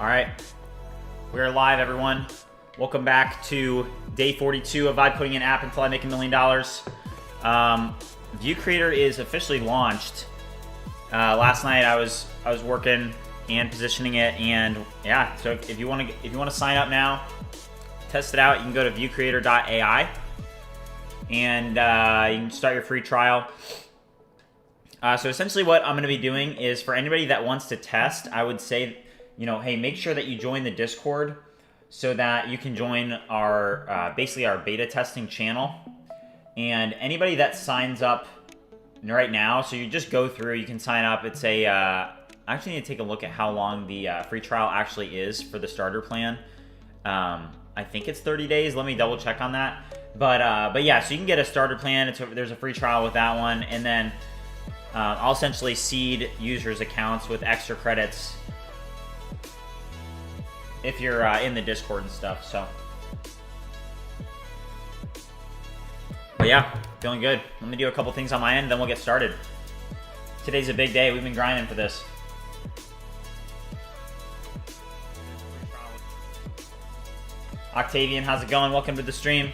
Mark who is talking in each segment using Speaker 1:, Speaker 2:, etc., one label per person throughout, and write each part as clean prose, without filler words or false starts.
Speaker 1: All right, we're live, everyone. Welcome back to day 42 of Vibe putting an app until I make $1 million. ViewCreator is officially launched. Last night I was working and positioning it, and yeah. So if you want to sign up now, test it out. You can go to ViewCreator.ai, and you can start your free trial. So essentially, what I'm going to be doing is for anybody that wants to test, I would say, hey, make sure that you join the Discord so that you can join our basically our beta testing channel. And anybody that signs up right now, so you just go through, you can sign up. It's a I actually need to take a look at how long the free trial actually is for the starter plan. I think it's 30 days. Let me double check on that. But yeah, so you can get a starter plan. There's a free trial with that one, and then I'll essentially seed users' accounts with extra credits if you're in the Discord and stuff. So, but yeah, feeling good. Let me do a couple things on my end, then we'll get started. Today's a big day. We've been grinding for this. Octavian, how's it going? Welcome to the stream.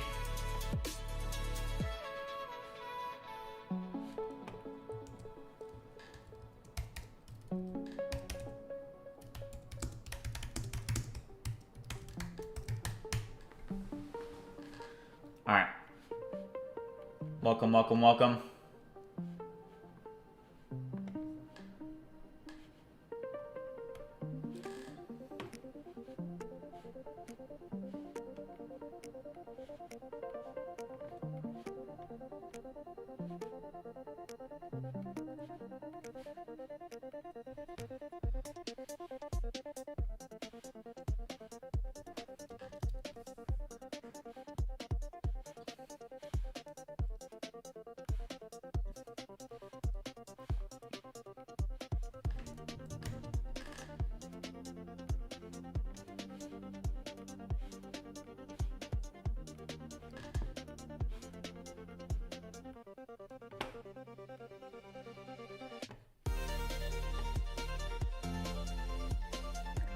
Speaker 1: All right. Welcome, welcome, welcome.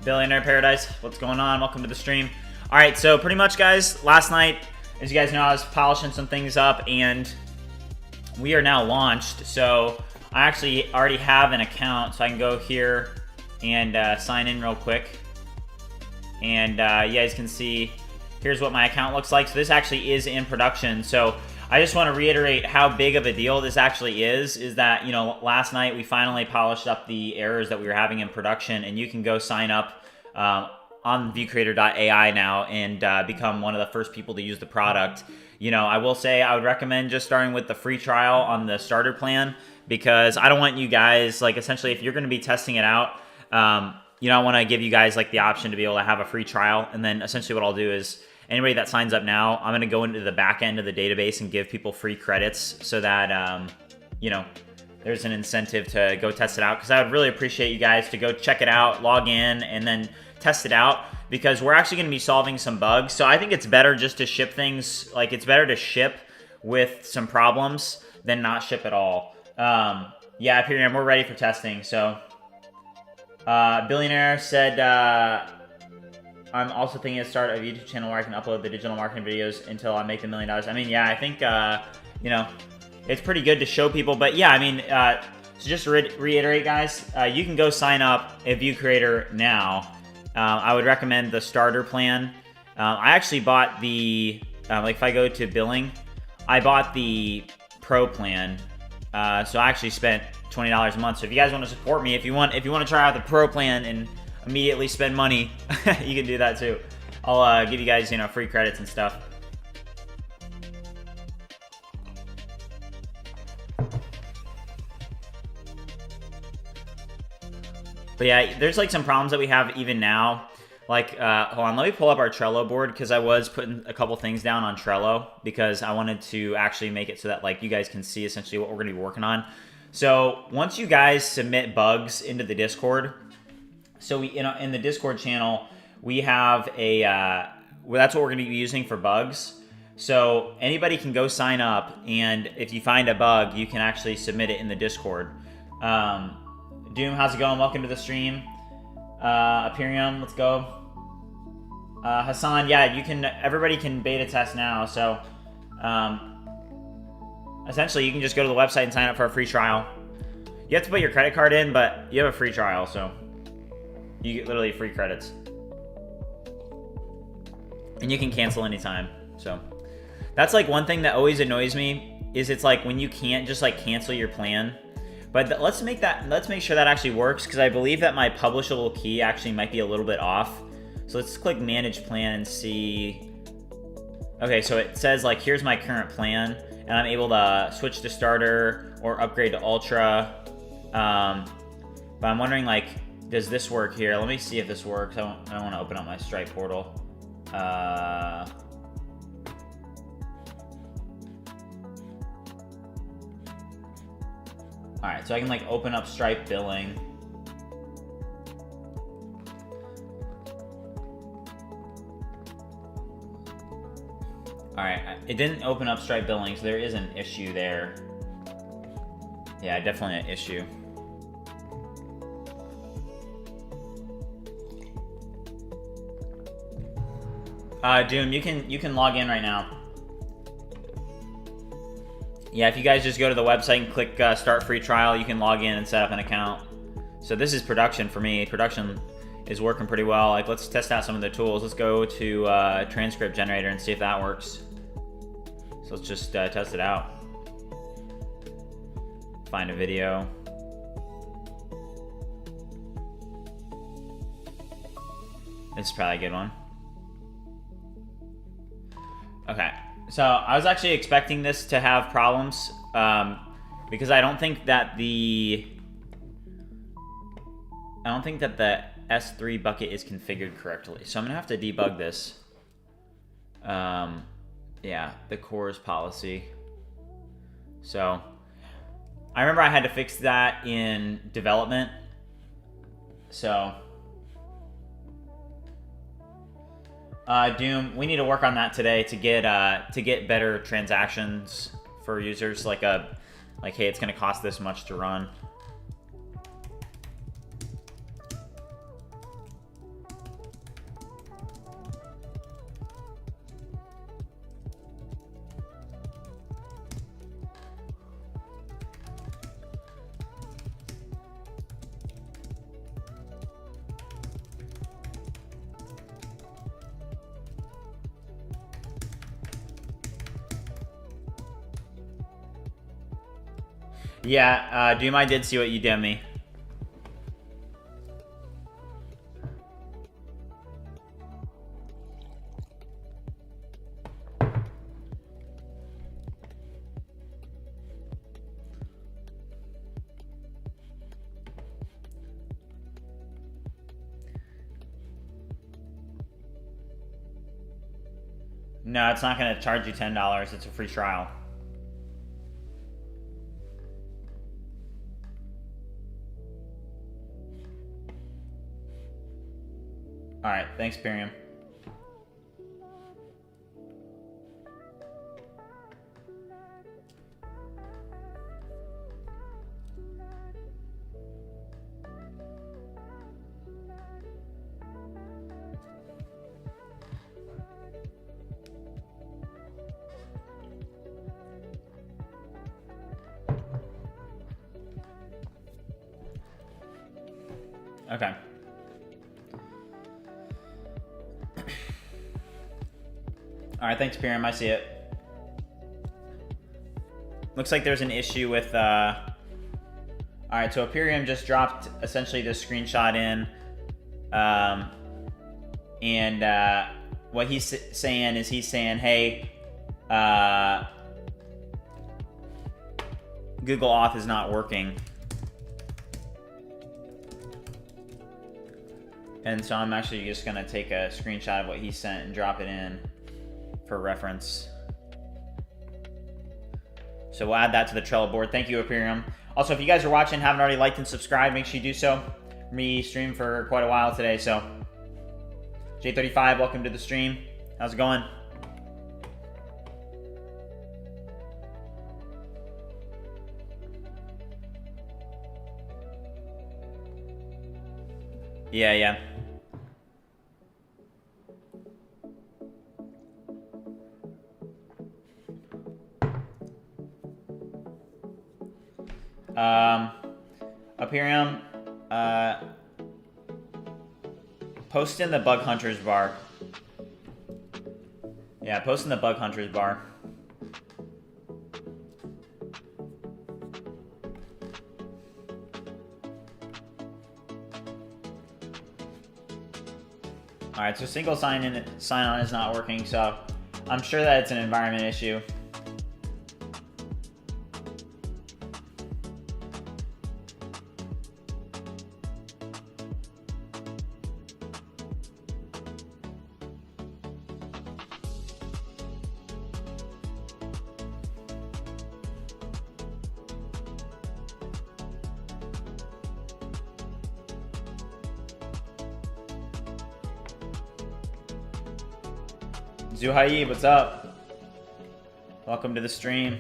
Speaker 1: Billionaire Paradise, what's going on? Welcome to the stream. All right, so pretty much, guys, last night, as you guys know, I was polishing some things up, and we are now launched. So I actually already have an account, so I can go here and sign in real quick. And you guys can see, here's what my account looks like. So this actually is in production. So I just want to reiterate how big of a deal this actually is that, last night we finally polished up the errors that we were having in production, and you can go sign up on ViewCreator.ai now and become one of the first people to use the product. I will say I would recommend just starting with the free trial on the starter plan, because I don't want you guys, essentially, if you're going to be testing it out, I want to give you guys the option to be able to have a free trial. And then essentially what I'll do is, anybody that signs up now, I'm going to go into the back end of the database and give people free credits so that, there's an incentive to go test it out. Because I would really appreciate you guys to go check it out, log in, and then test it out, because we're actually going to be solving some bugs. So I think it's better just to ship things, it's better to ship with some problems than not ship at all. Yeah, Pyriam, we're ready for testing. So Billionaire said, I'm also thinking of start a YouTube channel where I can upload the digital marketing videos until I make $1 million. I mean, yeah, I think, it's pretty good to show people. But yeah, I mean, so just to reiterate, guys, you can go sign up at ViewCreator now. I would recommend the starter plan. I actually bought the, if I go to billing, I bought the pro plan. So I actually spent $20 a month. So if you guys want to support me, if you want to try out the pro plan and immediately spend money, you can do that too. I'll give you guys, free credits and stuff. But yeah, there's some problems that we have even now. Hold on, let me pull up our Trello board, because I was putting a couple things down on Trello because I wanted to actually make it so that you guys can see essentially what we're going to be working on. So once you guys submit bugs into the Discord, so we in the Discord channel, we have a that's what we're going to be using for bugs. So anybody can go sign up, and if you find a bug, you can actually submit it in the Discord. Doom, how's it going? Welcome to the stream. Aperium, let's go. Hassan, yeah, you can. Everybody can beta test now. So, essentially, you can just go to the website and sign up for a free trial. You have to put your credit card in, but you have a free trial, so you get literally free credits, and you can cancel anytime. So, that's like one thing that always annoys me is it's like when you can't just like cancel your plan. But let's make sure that actually works, because I believe that my publishable key actually might be a little bit off. So let's click manage plan and see. Okay, so it says like here's my current plan, and I'm able to switch to starter or upgrade to ultra. But I'm wondering, like, does this work here? Let me see if this works. I don't want to open up my Stripe portal. All right, so I can like open up Stripe billing. All right, it didn't open up Stripe billing, so there is an issue there. Yeah, definitely an issue. Doom, you can log in right now. Yeah, if you guys just go to the website and click start free trial, you can log in and set up an account. So this is production for me. Production is working pretty well. Like, let's test out some of the tools. Let's go to transcript generator and see if that works. So let's just test it out. Find a video. This is probably a good one. Okay, so I was actually expecting this to have problems because I don't think that the S3 bucket is configured correctly. So I'm gonna have to debug this. Yeah, the cores policy. So I remember I had to fix that in development. So Doom, we need to work on that today to get better transactions for users. Like hey, it's gonna cost this much to run. Yeah, Doom, I did see what you did me. No, it's not going to charge you $10. It's a free trial. All right, thanks, Pyrium. Okay. All right, thanks, Pyram. I see it. Looks like there's an issue with. All right, so Pyrium just dropped essentially this screenshot in, and what he's saying is hey, Google Auth is not working. And so I'm actually just gonna take a screenshot of what he sent and drop it in for reference. So we'll add that to the Trello board. Thank you, Aperium. Also, if you guys are watching and haven't already liked and subscribed, make sure you do so. Me stream for quite a while today, so. J35, welcome to the stream. How's it going? Yeah, yeah. Aperium, post in the bug hunters bar. Yeah, post in the bug hunters bar. All right, so single sign on is not working, so I'm sure that it's an environment issue. Zuhaib, what's up? Welcome to the stream.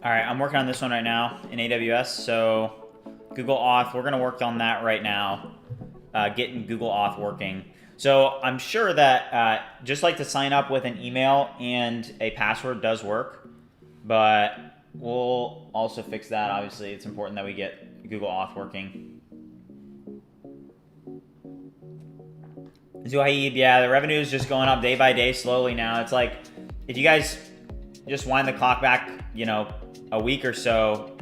Speaker 1: All right, I'm working on this one right now in AWS. So Google Auth, we're gonna work on that right now, getting Google Auth working. So I'm sure that just like to sign up with an email and a password does work, but we'll also fix that. Obviously, it's important that we get Google Auth working. Zuhaib, yeah, the revenue is just going up day by day slowly now. It's like, if you guys just wind the clock back, you know, a week or so,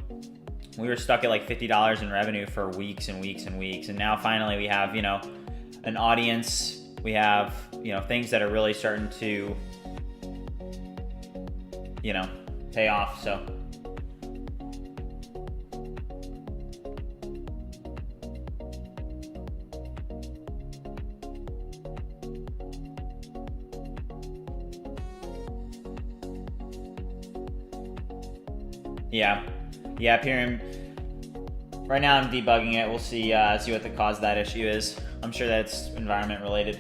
Speaker 1: we were stuck at like $50 in revenue for weeks and weeks and weeks. And now finally we have, you know, an audience. We have, you know, things that are really starting to, you know, pay off. So yeah, Pyram. Right now I'm debugging it. We'll see what the cause of that issue is. I'm sure that's environment related.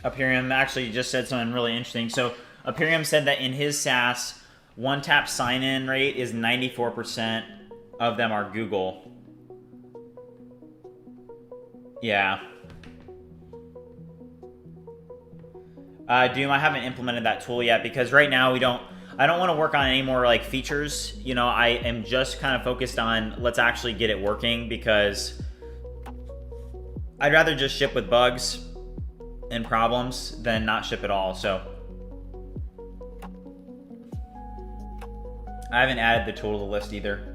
Speaker 1: Aperium actually just said something really interesting. So Aperium said that in his SaaS, one-tap sign-in rate is 94% of them are Google. Yeah. Doom, I haven't implemented that tool yet because right now I don't want to work on any more like features. You know, I am just kind of focused on let's actually get it working because I'd rather just ship with bugs and problems than not ship at all. So I haven't added the tool to the list either.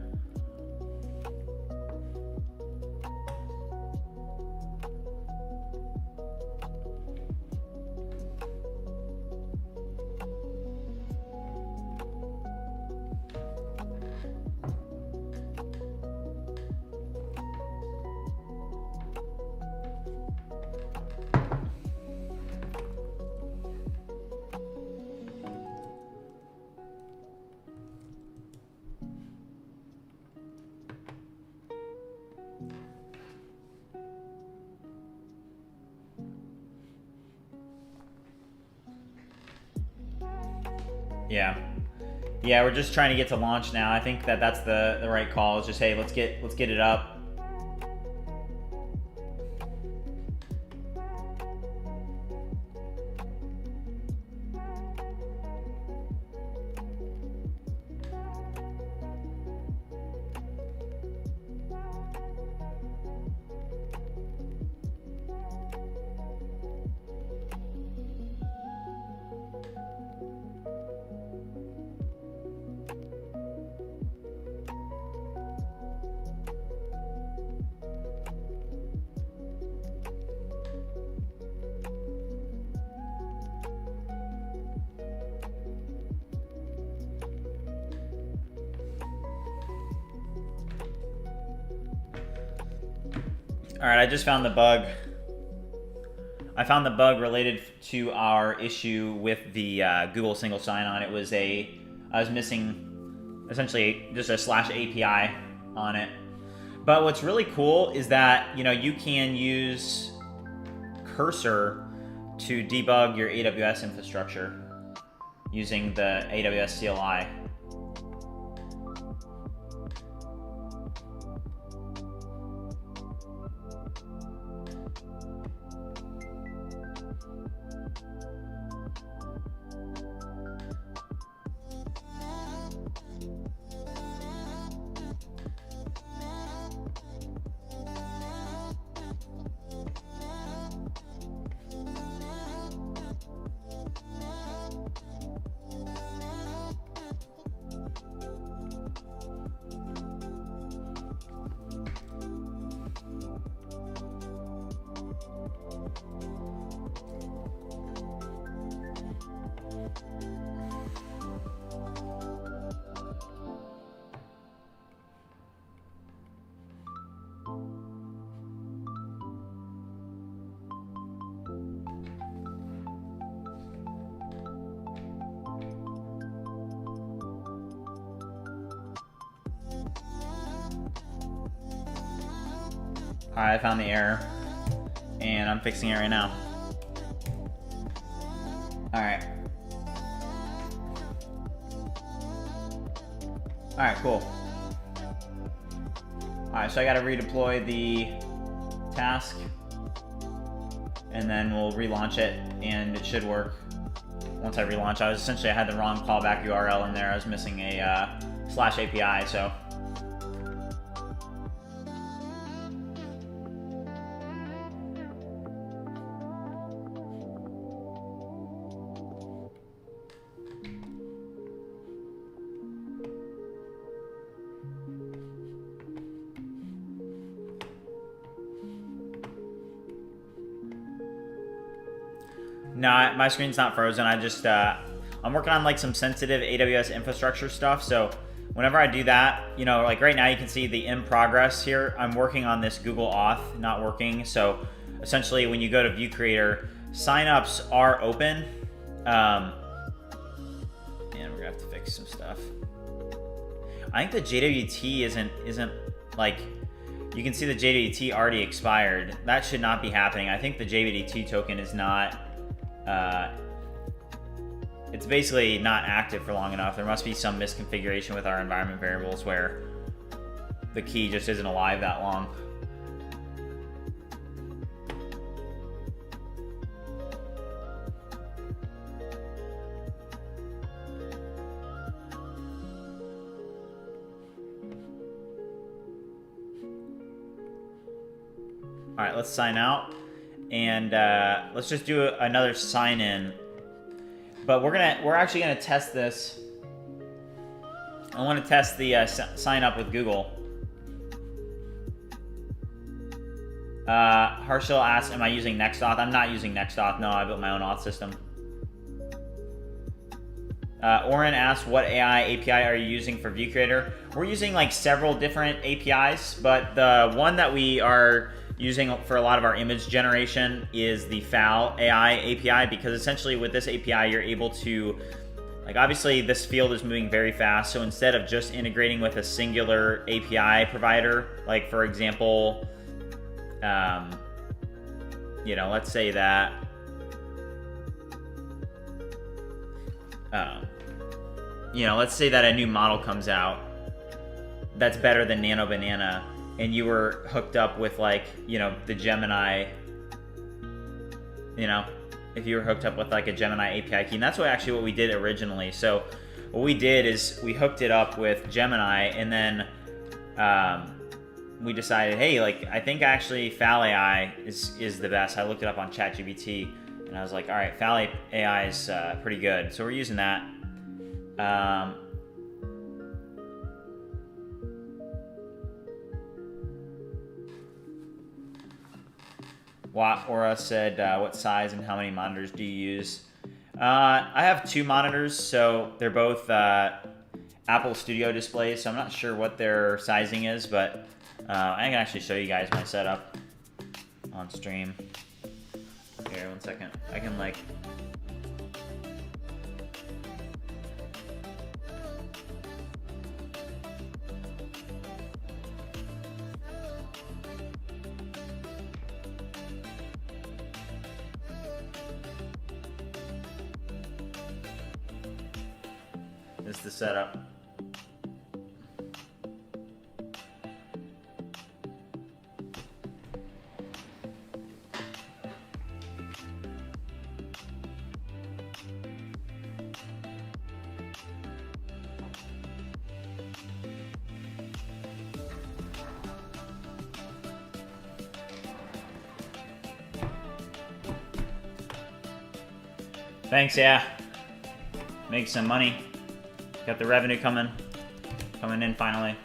Speaker 1: Yeah. Yeah, we're just trying to get to launch now. I think that that's the right call. It's just, hey, let's get it up. All right, I just found the bug. I found the bug related to our issue with the Google single sign-on. It was I was missing essentially just a /API on it. But what's really cool is that, you know, you can use Cursor to debug your AWS infrastructure using the AWS CLI. Alright, I found the error, and I'm fixing it right now. Alright. Alright, cool. Alright, so I gotta redeploy the task, and then we'll relaunch it, and it should work. Once I relaunch, I had the wrong callback URL in there. I was missing a /API, so. No, my screen's not frozen. I just, I'm working on like some sensitive AWS infrastructure stuff. So whenever I do that, you know, like right now you can see the in progress here. I'm working on this Google Auth not working. So essentially when you go to ViewCreator, signups are open. And we're gonna have to fix some stuff. I think the JWT isn't like, you can see the JWT already expired. That should not be happening. I think the JWT token is not, it's basically not active for long enough. There must be some misconfiguration with our environment variables where the key just isn't alive that long. All right, let's sign out, and let's just do another sign in. But we're actually gonna test this. I want to test the sign up with Google. Harshil asks, am I using Next.auth? I'm not using Next.auth. No, I built my own auth system. Oren asks, what AI API are you using for ViewCreator? We're using like several different APIs, but the one that we are using for a lot of our image generation is the FAL AI API, because essentially with this API, you're able to, like, obviously this field is moving very fast. So instead of just integrating with a singular API provider, like for example, you know, let's say that, you know, let's say that a new model comes out that's better than Nano Banana, and you were hooked up with, like, you know, the Gemini, you know, if you were hooked up with like a Gemini API key. And that's actually what we did originally. So what we did is we hooked it up with Gemini, and then we decided, hey, like, I think actually Fal AI is the best. I looked it up on ChatGPT, and I was like, all right, Fal AI is pretty good. So we're using that. Aura said, what size and how many monitors do you use? I have 2 monitors, so they're both Apple Studio displays, so I'm not sure what their sizing is, but I can actually show you guys my setup on stream. Here, 1 second. I can, like... This is the setup. Thanks, yeah. Make some money. Got the revenue coming in finally.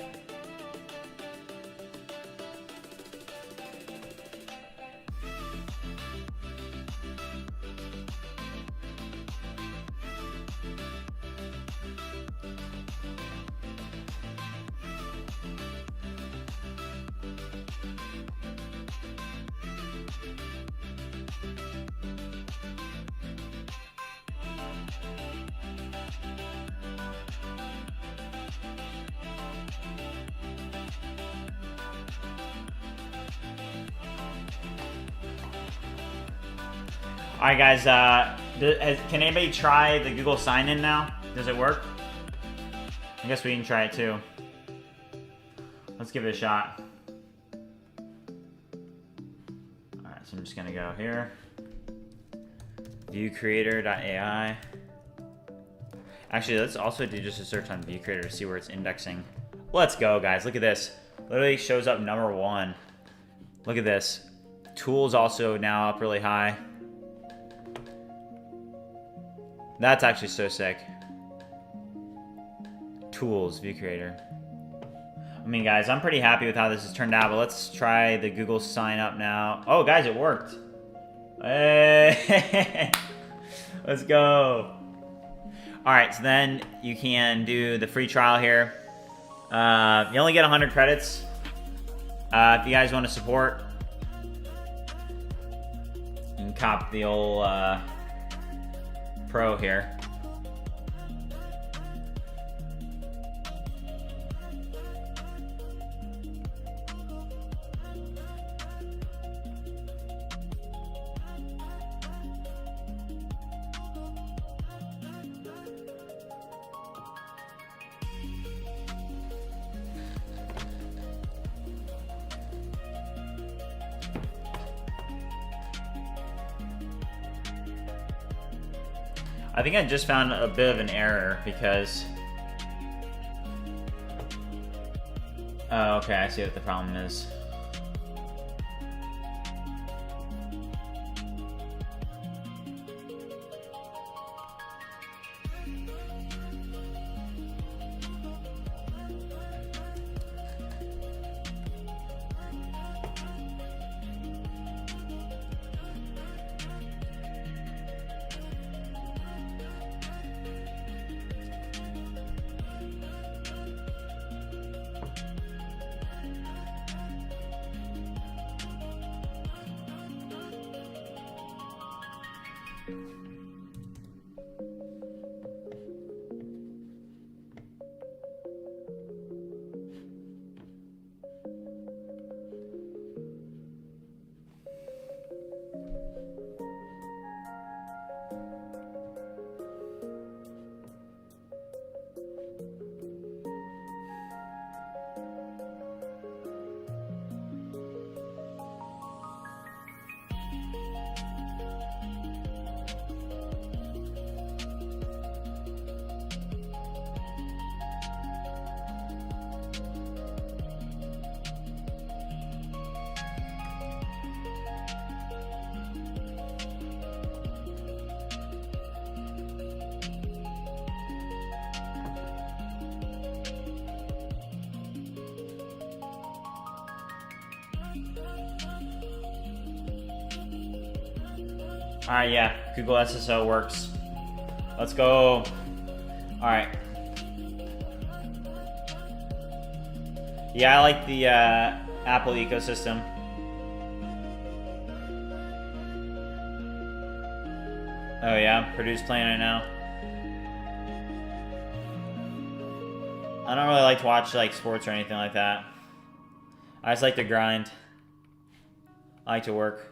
Speaker 1: Alright guys, can anybody try the Google sign-in now? Does it work? I guess we can try it too. Let's give it a shot. Alright, so I'm just gonna go here. ViewCreator.ai. Actually, let's also do just a search on ViewCreator to see where it's indexing. Let's go, guys. Look at this. Literally shows up #1. Look at this. Tools also now up really high. That's actually so sick. Tools, ViewCreator. I mean, guys, I'm pretty happy with how this has turned out, but let's try the Google sign up now. Oh, guys, it worked. Hey, let's go. All right, so then you can do the free trial here. You only get 100 credits. If you guys want to support, you can cop the old Pro here. I think I just found a bit of an error because... Oh, okay, I see what the problem is. Alright, yeah, Google SSO works. Let's go. Alright. Yeah, I like the Apple ecosystem. Oh yeah, Purdue's playing right now. I don't really like to watch like sports or anything like that. I just like to grind. I like to work.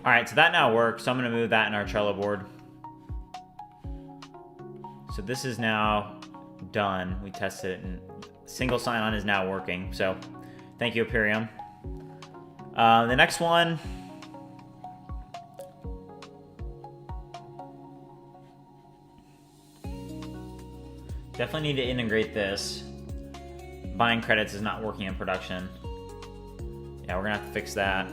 Speaker 1: Alright, so that now works. So I'm going to move that in our Trello board. So this is now done. We tested it, and single sign-on is now working. So thank you, Imperium. The next one. Definitely need to integrate this. Buying credits is not working in production. Yeah, we're going to have to fix that.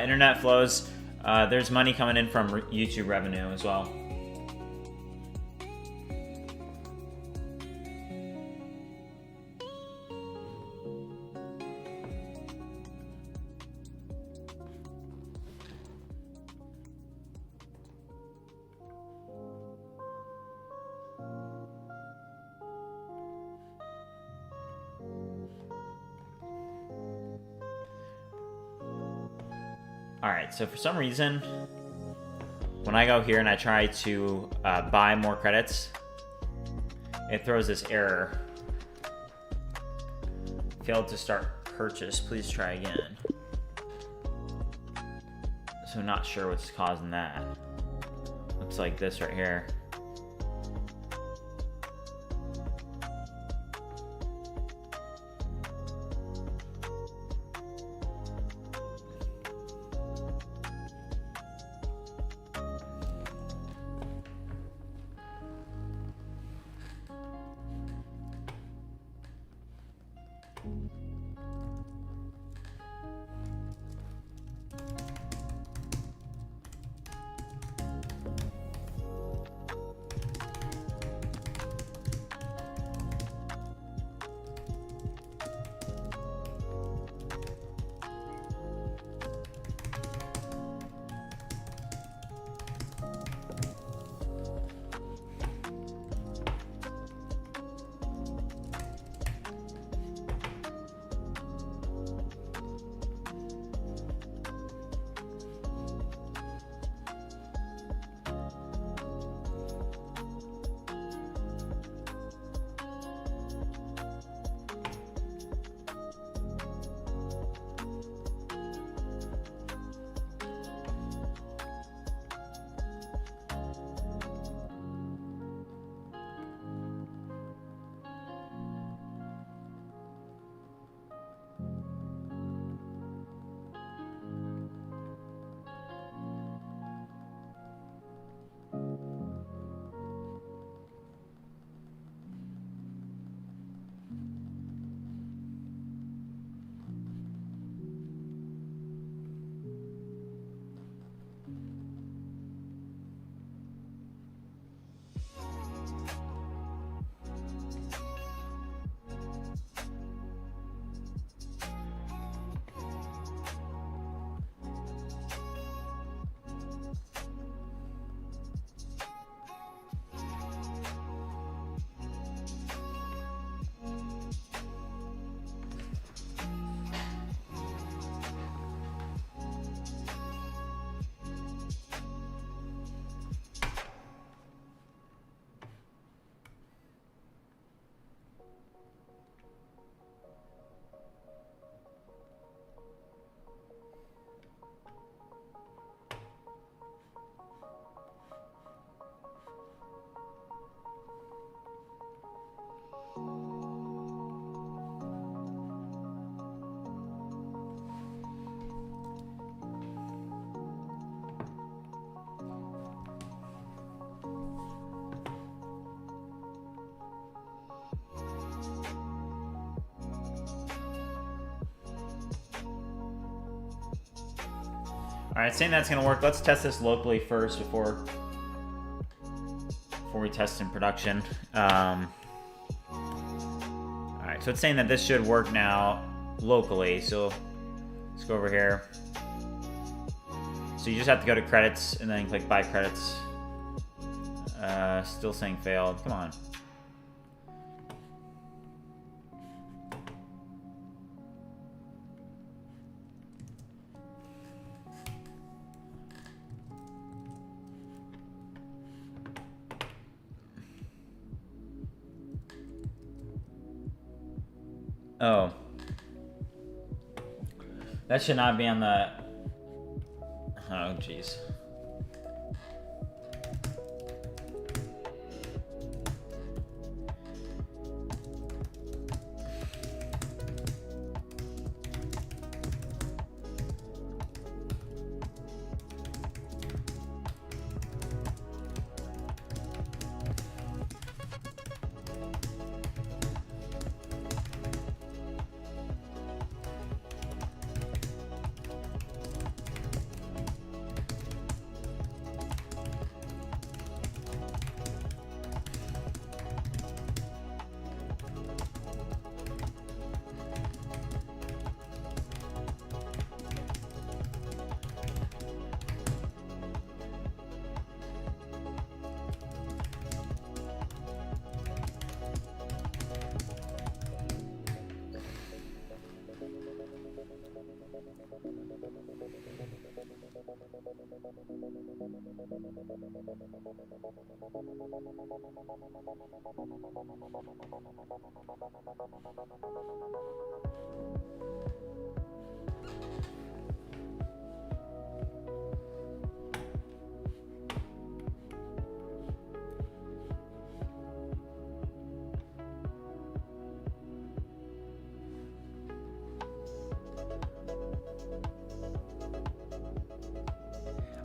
Speaker 1: Internet flows. There's money coming in from YouTube revenue as well. Alright, so for some reason, when I go here and I try to buy more credits, it throws this error. Failed to start purchase, please try again. So not sure what's causing that. Looks like this right here. right, saying that's gonna work. Let's test this locally first before we test in production. All right, so it's saying that this should work now locally. So let's go over here. So you just have to go to credits and then click buy credits. Still saying failed. Come on. Oh. That should not be on the... Oh, jeez.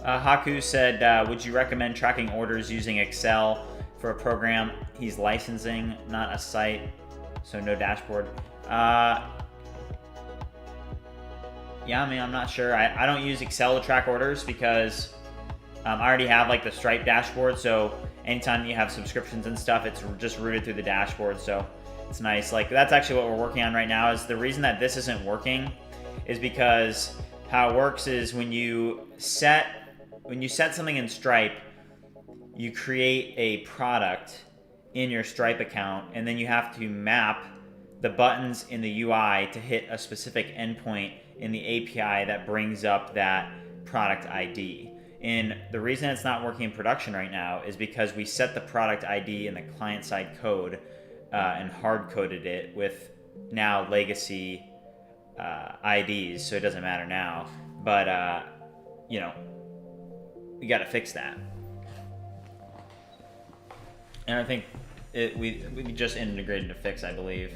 Speaker 1: Haku said, would you recommend tracking orders using Excel for a program he's licensing, not a site, so no dashboard? Yeah, I mean, I'm not sure. I don't use Excel to track orders because I already have like the Stripe dashboard, so anytime you have subscriptions and stuff, it's just routed through the dashboard, so it's nice. Like, that's actually what we're working on right now. Is the reason that this isn't working is because how it works is when you set something in Stripe, you create a product in your Stripe account, and then you have to map the buttons in the UI to hit a specific endpoint in the API that brings up that product ID. And the reason it's not working in production right now is because we set the product ID in the client-side code and hard-coded it with now legacy IDs, so it doesn't matter now. But, you know, we got to fix that. And I think we just integrated a fix, I believe.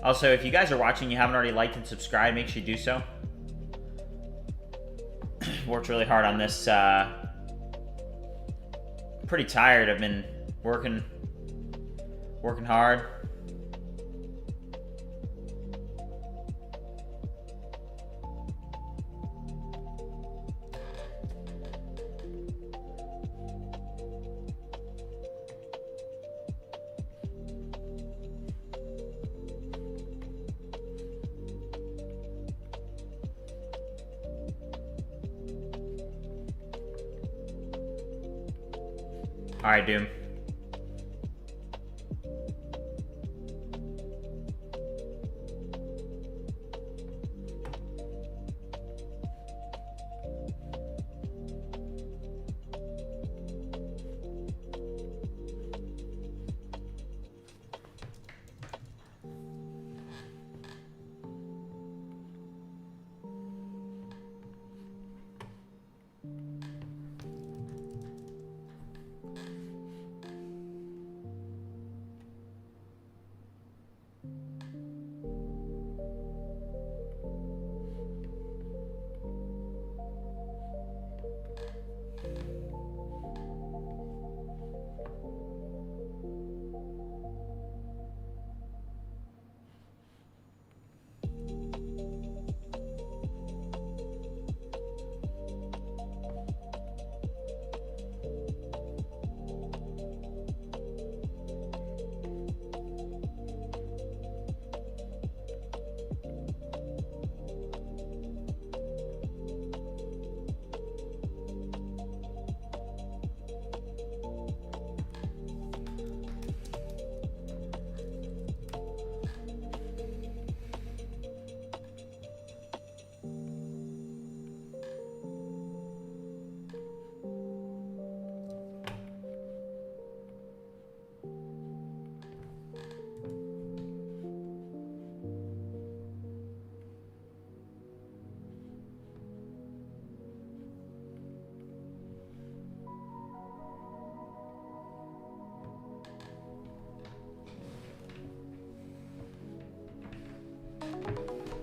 Speaker 1: Also, if you guys are watching and you haven't already liked and subscribed, make sure you do so. Worked really hard on this. Pretty tired. I've been working hard. All right, Doom.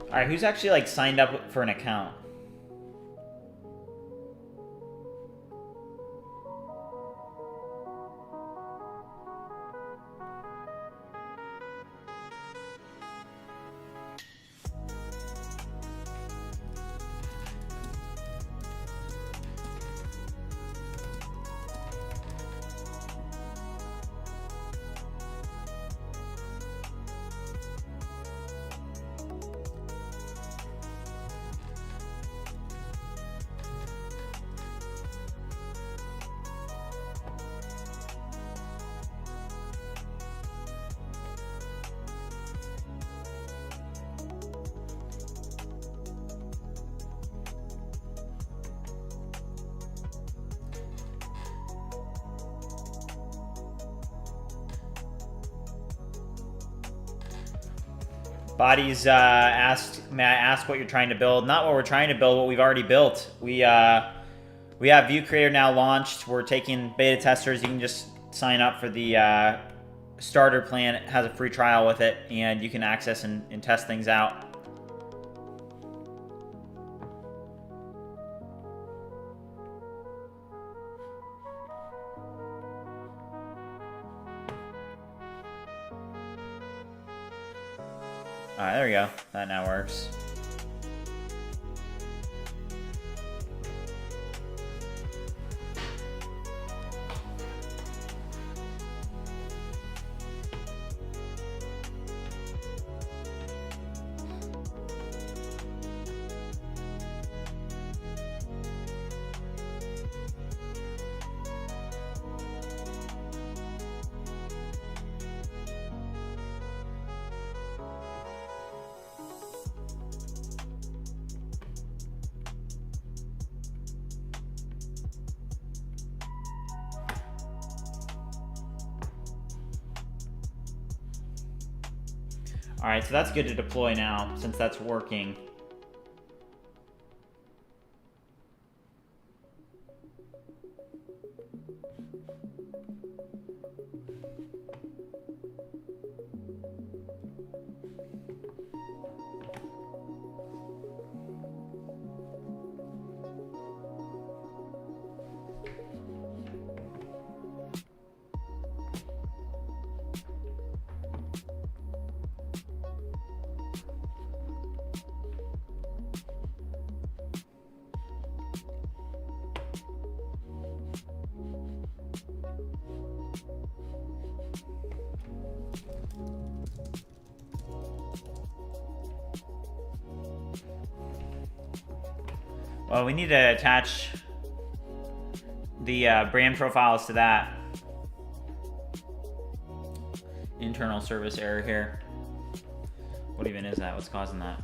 Speaker 1: All right, who's actually like signed up for an account? Bodies asked, may I ask what you're trying to build? Not what we're trying to build, what we've already built. We have ViewCreator now launched. We're taking beta testers. You can just sign up for the starter plan. It has a free trial with it, and you can access and test things out. All right, there we go. That now works. All right, so that's good to deploy now since that's working. Well, we need to attach the brand profiles to that. Internal service error here. What even is that? What's causing that?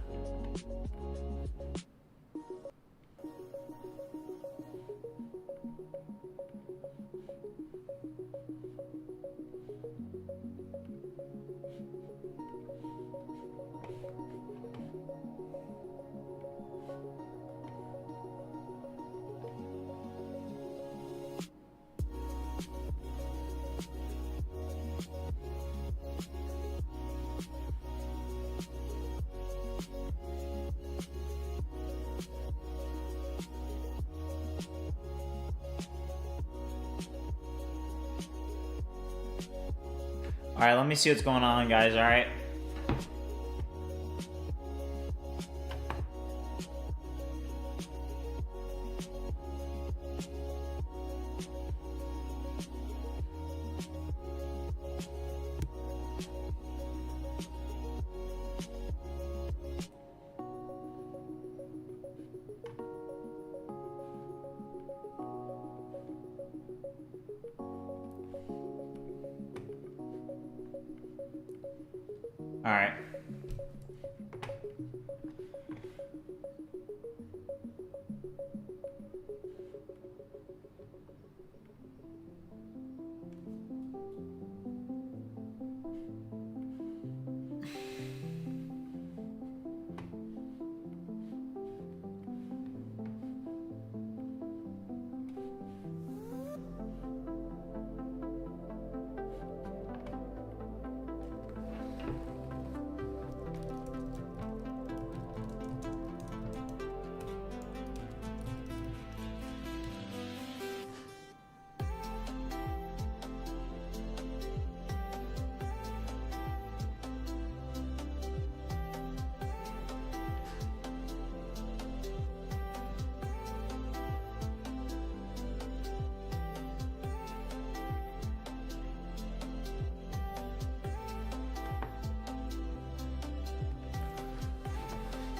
Speaker 1: All right, let me see what's going on, guys, all right? All right.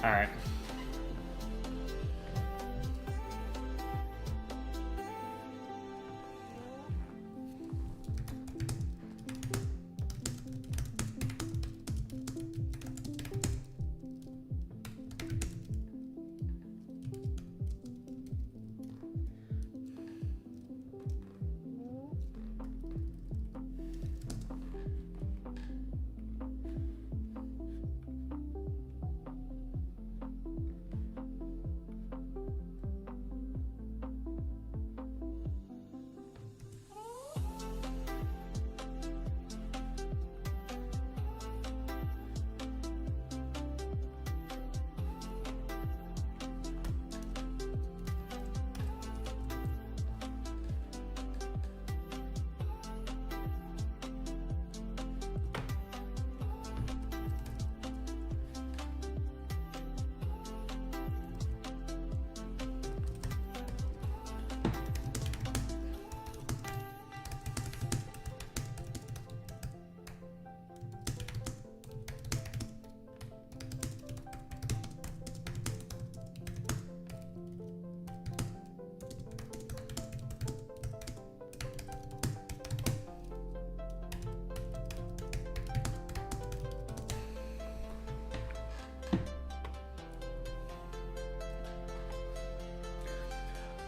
Speaker 1: All right.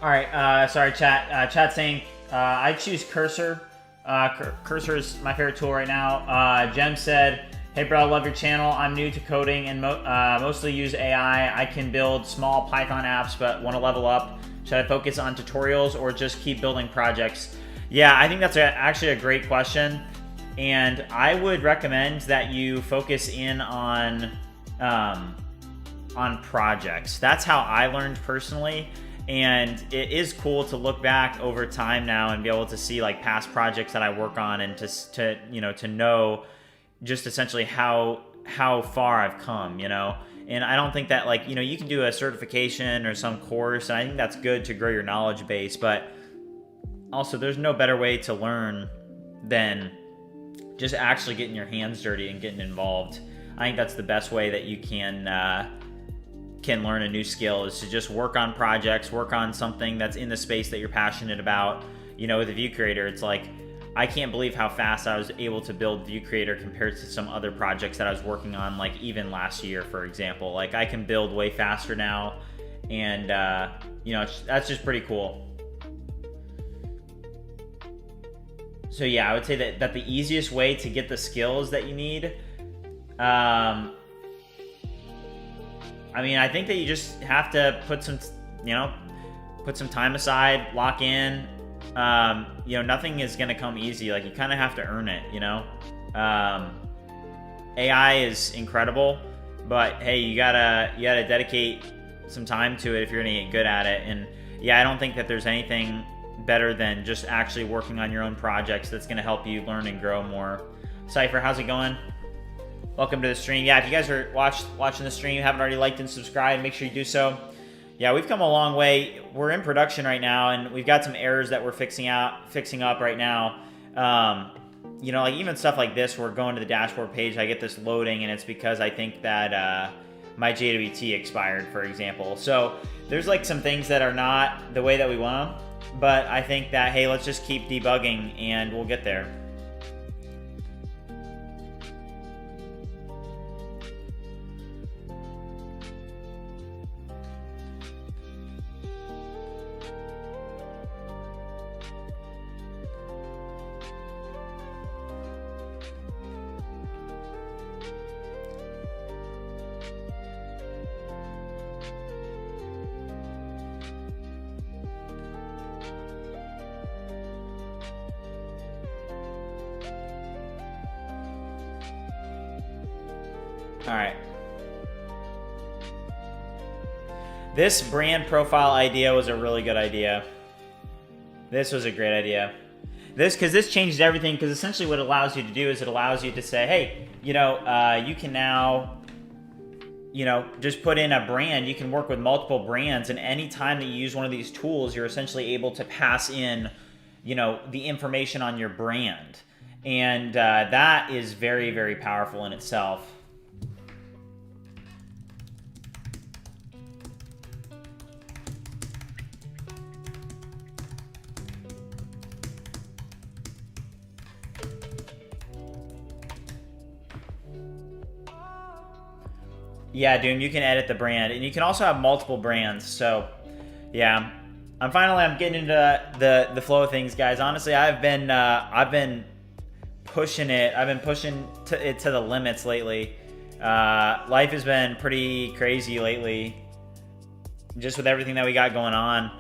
Speaker 1: All right, sorry, chat. Chat saying I choose Cursor. Cursor is my favorite tool right now. Jem said, "Hey, bro, I love your channel. I'm new to coding and mostly use AI. I can build small Python apps, but want to level up. Should I focus on tutorials or just keep building projects?" Yeah, I think that's actually a great question, and I would recommend that you focus in on projects. That's how I learned personally. And it is cool to look back over time now and be able to see like past projects that I work on, and to know just essentially how far I've come, And I don't think that like, you can do a certification or some course, and I think that's good to grow your knowledge base, but also there's no better way to learn than just actually getting your hands dirty and getting involved. I think that's the best way that you can learn a new skill, is to just work on projects, work on something that's in the space that you're passionate about. With the ViewCreator, it's like, I can't believe how fast I was able to build ViewCreator compared to some other projects that I was working on, like even last year, for example. Like, I can build way faster now, and that's just pretty cool. So yeah, I would say that the easiest way to get the skills that you need, I think that you just have to put some time aside, lock in. Nothing is going to come easy. Like, you kind of have to earn it, AI is incredible, but hey, you gotta dedicate some time to it if you're going to get good at it. And yeah, I don't think that there's anything better than just actually working on your own projects that's going to help you learn and grow more. Cypher, how's it going? Welcome to the stream. Yeah, if you guys are watching the stream, haven't already liked and subscribed, make sure you do so. Yeah, we've come a long way. We're in production right now, and we've got some errors that we're fixing up right now. Like even stuff like this, we're going to the dashboard page, I get this loading, and it's because I think that my JWT expired, for example. So there's like some things that are not the way that we want them, but I think that, hey, let's just keep debugging and we'll get there. All right. This brand profile idea was a really good idea. This was a great idea. Because this changes everything, because essentially what it allows you to do is it allows you to say, hey, you can now, just put in a brand. You can work with multiple brands, and any time that you use one of these tools, you're essentially able to pass in, the information on your brand. And that is very, very powerful in itself. Yeah, Doom, you can edit the brand, and you can also have multiple brands. So, yeah, I'm getting into the flow of things, guys. Honestly, I've been pushing it. I've been pushing it to the limits lately. Life has been pretty crazy lately, just with everything that we got going on.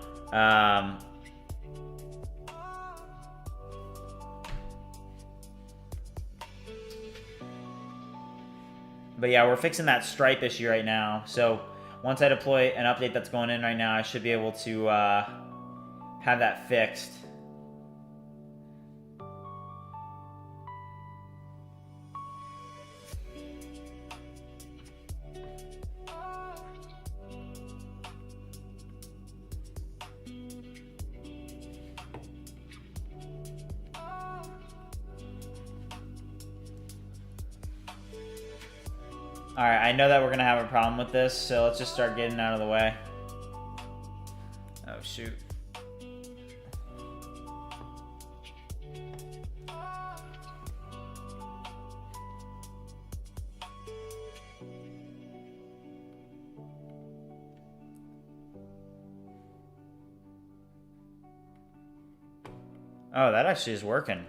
Speaker 1: But yeah, we're fixing that stripe issue right now. So once I deploy an update that's going in right now, I should be able to have that fixed. Alright, I know that we're going to have a problem with this, so let's just start getting out of the way. Oh, shoot. Oh, that actually is working.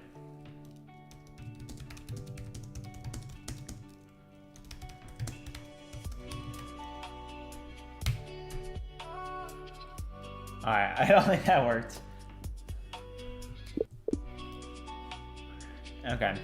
Speaker 1: Alright, I don't think that worked. Okay.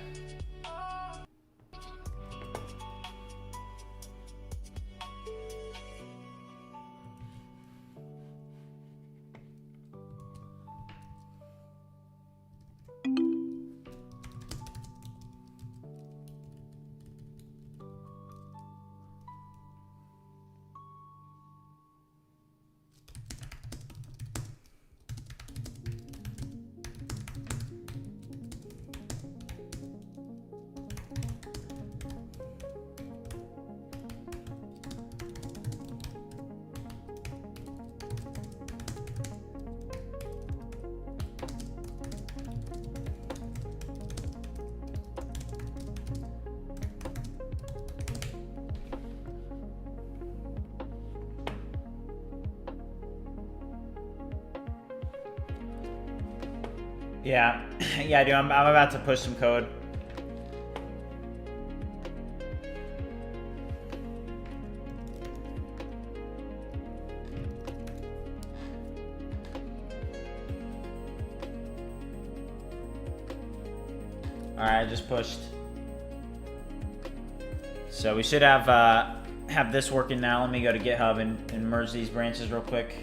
Speaker 1: Yeah, yeah, dude, I'm about to push some code. Alright, I just pushed. So we should have this working now. Let me go to GitHub and merge these branches real quick.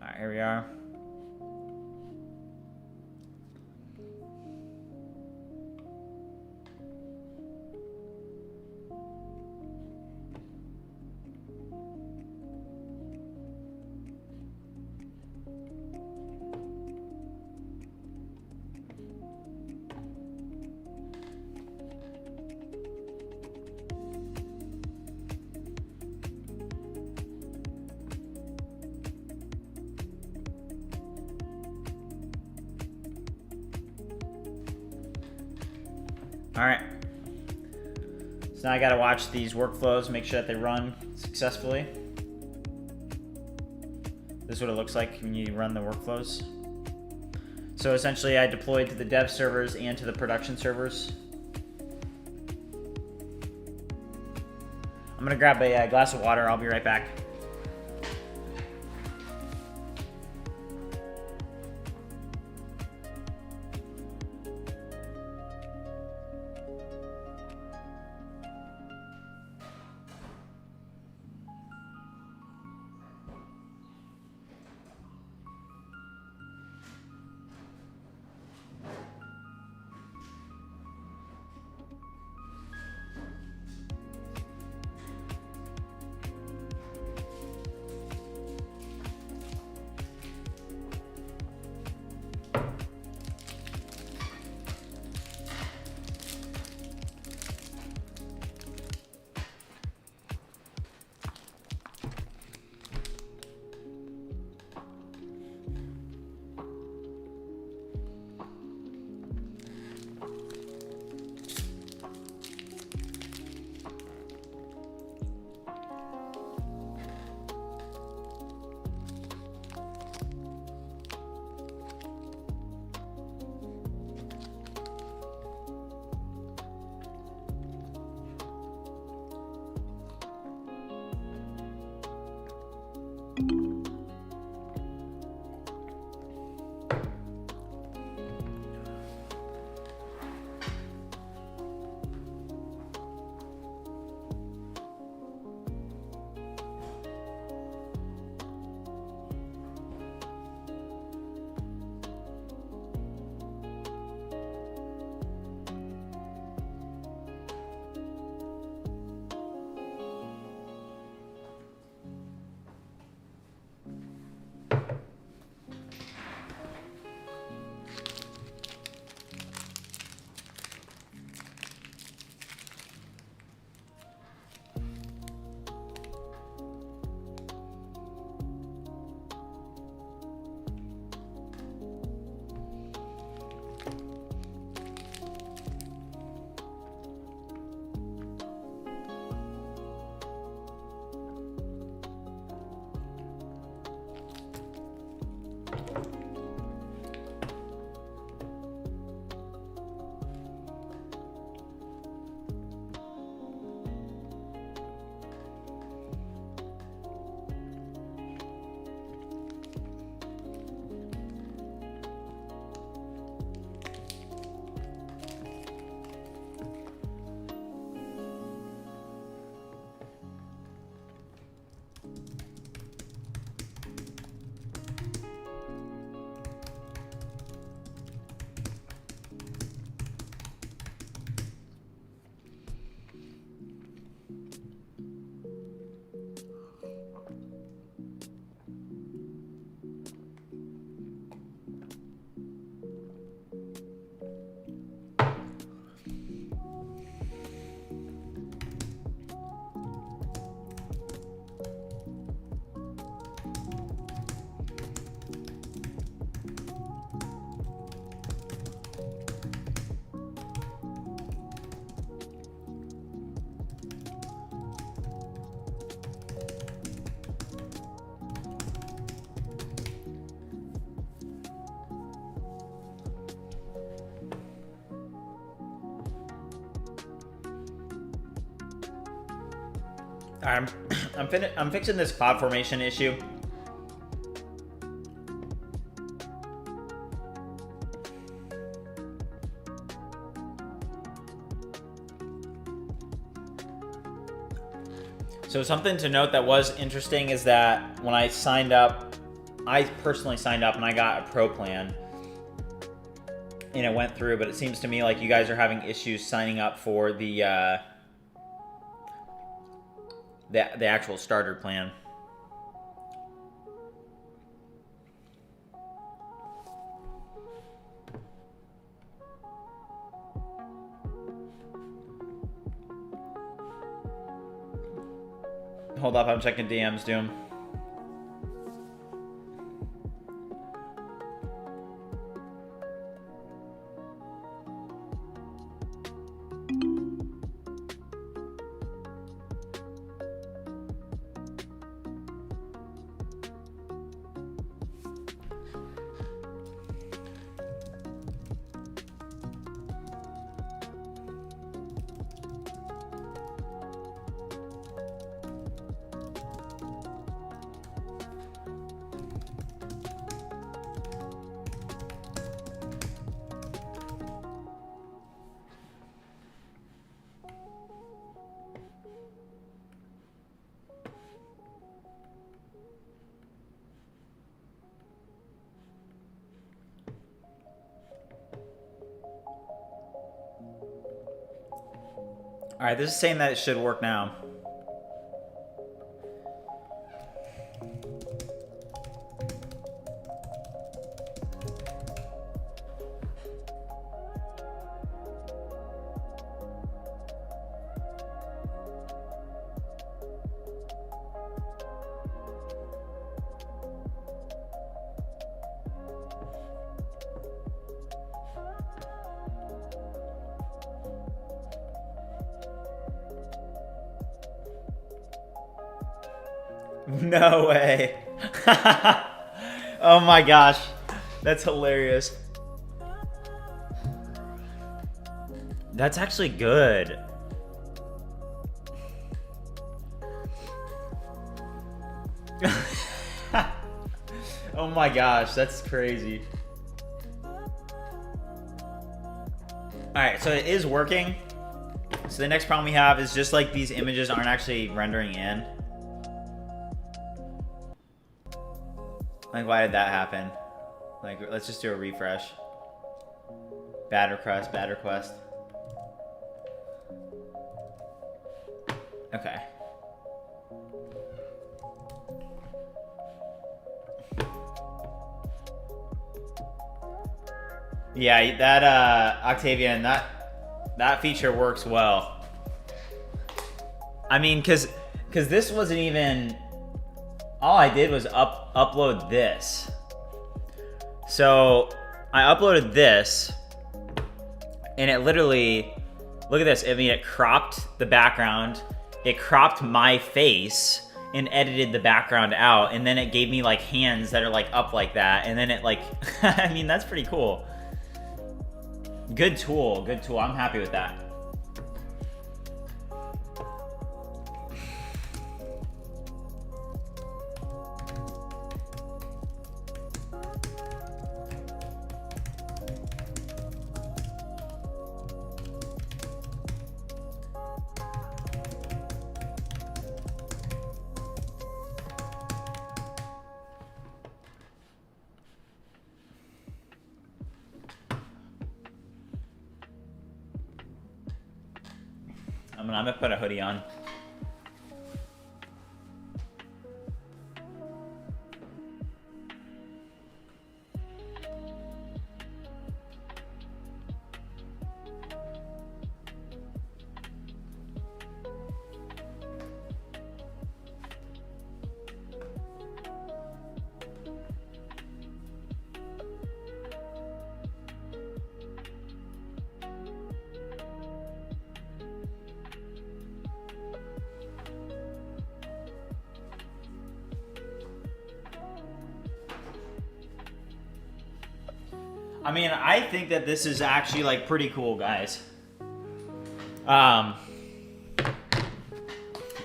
Speaker 1: Alright, here we are. Alright. So now I gotta watch these workflows, make sure that they run successfully. This is what it looks like when you run the workflows. So essentially I deployed to the dev servers and to the production servers. I'm gonna grab a glass of water, I'll be right back. I'm I'm fixing this cloud formation issue. So something to note that was interesting is that when I signed up, I personally signed up and I got a pro plan and it went through, but it seems to me like you guys are having issues signing up for the actual starter plan. Hold up, I'm checking DMs, Doom. All right, this is saying that it should work now. No way. Oh my gosh. That's hilarious. That's actually good. Oh my gosh, that's crazy. Alright, so it is working. So the next problem we have is just like these images aren't actually rendering in. Like, why did that happen? Like, let's just do a refresh. Bad request, bad request. Okay. Yeah, that Octavian, that feature works well. I mean, cause this wasn't even. All I did was upload this. So I uploaded this, and it literally, look at this. I mean, it cropped the background, it cropped my face, and edited the background out, and then it gave me like hands that are like up like that, and then it like, I mean, that's pretty cool. Good tool, good tool. I'm happy with that. I'm gonna put a hoodie on. I mean, I think that this is actually like pretty cool, guys.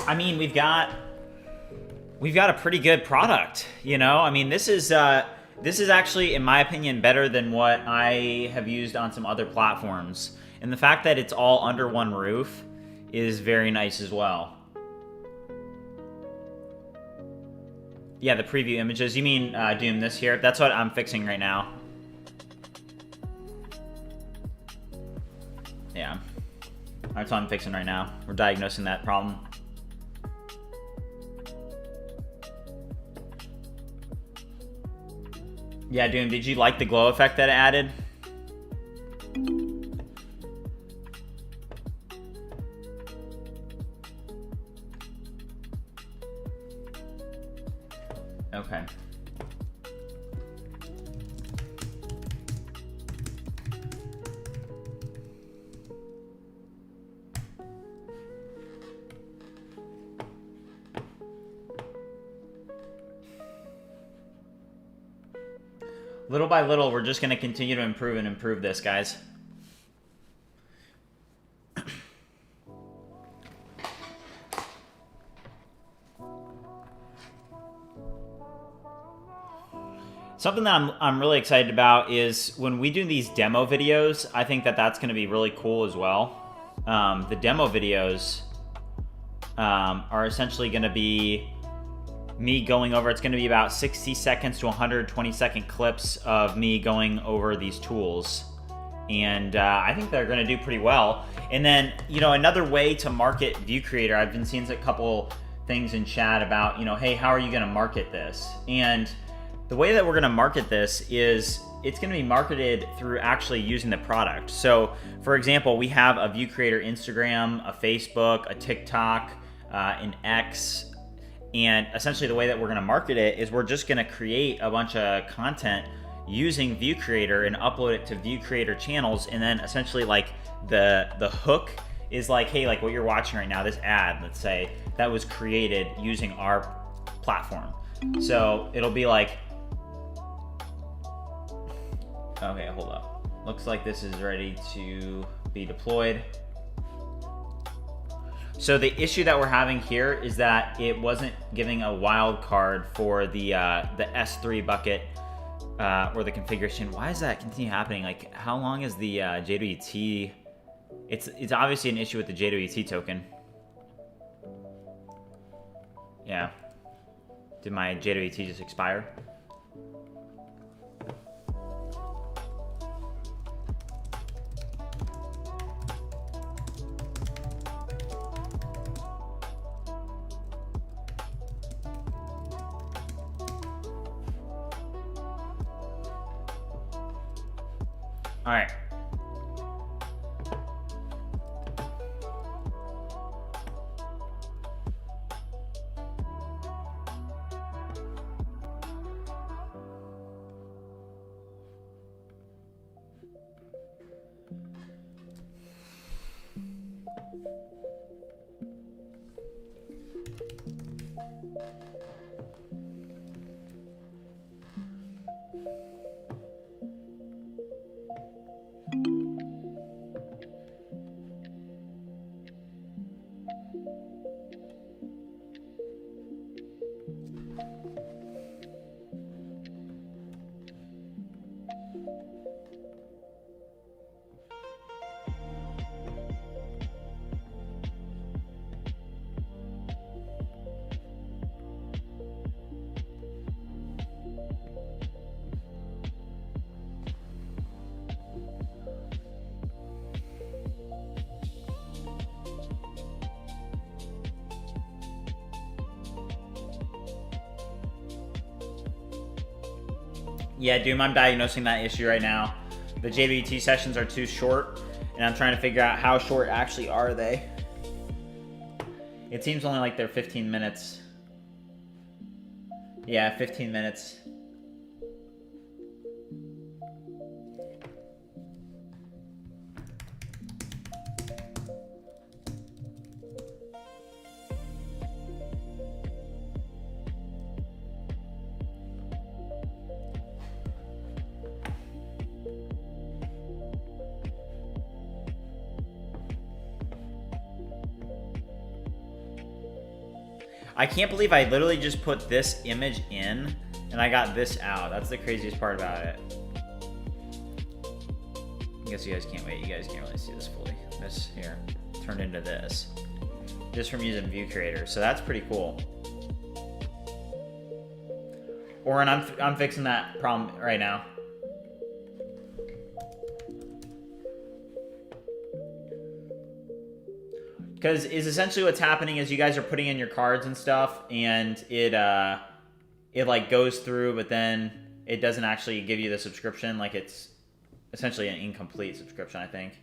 Speaker 1: I mean, we've got a pretty good product, you know? I mean, this is actually, in my opinion, better than what I have used on some other platforms. And the fact that it's all under one roof is very nice as well. Yeah, the preview images. You mean Doom this here? That's what I'm fixing right now. Yeah. That's what I'm fixing right now. We're diagnosing that problem. Yeah, Doom, did you like the glow effect that it added? Okay. Little by little, we're just going to continue to improve and improve this, guys. Something that I'm really excited about is when we do these demo videos, I think that that's going to be really cool as well. The demo videos are essentially going to be me going over, it's going to be about 60 seconds to 120 second clips of me going over these tools. And I think they're going to do pretty well. And then, you know, another way to market ViewCreator, I've been seeing a couple things in chat about, you know, hey, how are you going to market this? And the way that we're going to market this is it's going to be marketed through actually using the product. So, for example, we have a ViewCreator Instagram, a Facebook, a TikTok, an X. And essentially the way that we're going to market it is we're just going to create a bunch of content using ViewCreator and upload it to ViewCreator channels. And then essentially like the hook is like, hey, like what you're watching right now, this ad, let's say, that was created using our platform. So it'll be like, okay, hold up. Looks like this is ready to be deployed. So the issue that we're having here is that it wasn't giving a wildcard for the S3 bucket or the configuration. Why does that continue happening? Like, how long is the JWT? It's obviously an issue with the JWT token. Yeah. Did my JWT just expire? All right. Yeah, Doom, I'm diagnosing that issue right now. The JWT sessions are too short, and I'm trying to figure out how short actually are they. It seems only like they're 15 minutes. Yeah, 15 minutes. I can't believe I literally just put this image in and I got this out. That's the craziest part about it. I guess you guys can't wait. You guys can't really see this fully. This here turned into this. Just from using ViewCreator. So that's pretty cool. Oren, I'm fixing that problem right now. Because is essentially what's happening is you guys are putting in your cards and stuff, and it like goes through, but then it doesn't actually give you the subscription. Like it's essentially an incomplete subscription, I think.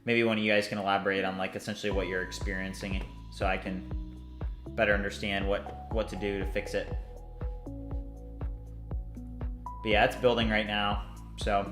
Speaker 1: Maybe one of you guys can elaborate on like essentially what you're experiencing, so I can better understand what to do to fix it. But yeah, it's building right now, so.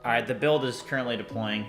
Speaker 1: All right, the build is currently deploying.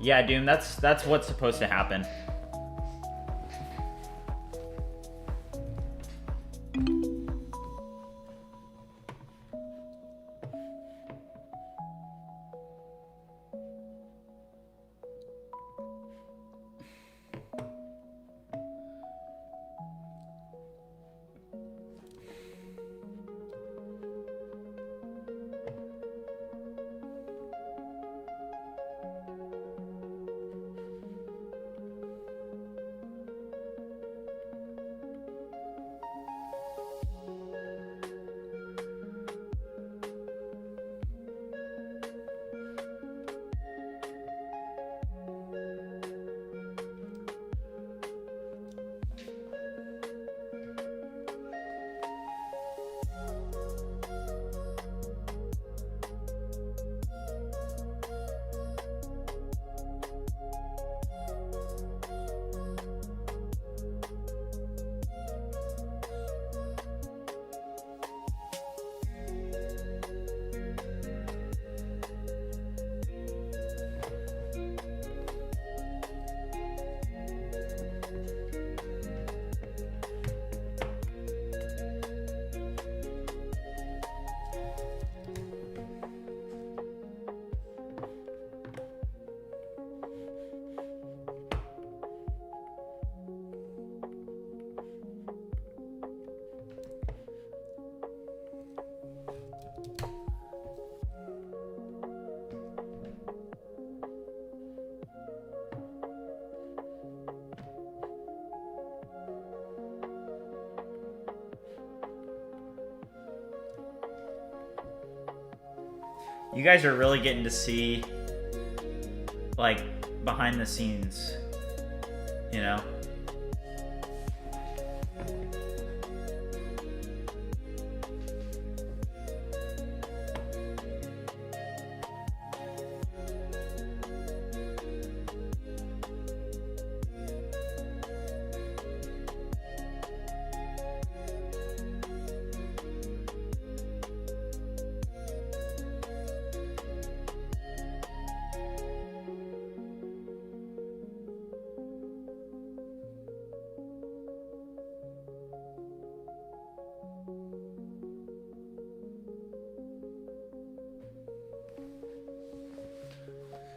Speaker 1: Yeah, Doom, that's what's supposed to happen. You guys are really getting to see, like, behind the scenes, you know?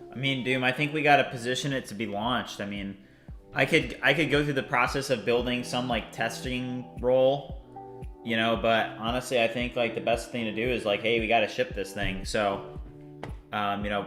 Speaker 1: I mean, Doom, I think we gotta position it to be launched. I mean, I could go through the process of building some like testing role, you know, but honestly, I think like the best thing to do is like, hey, we gotta ship this thing. So, you know,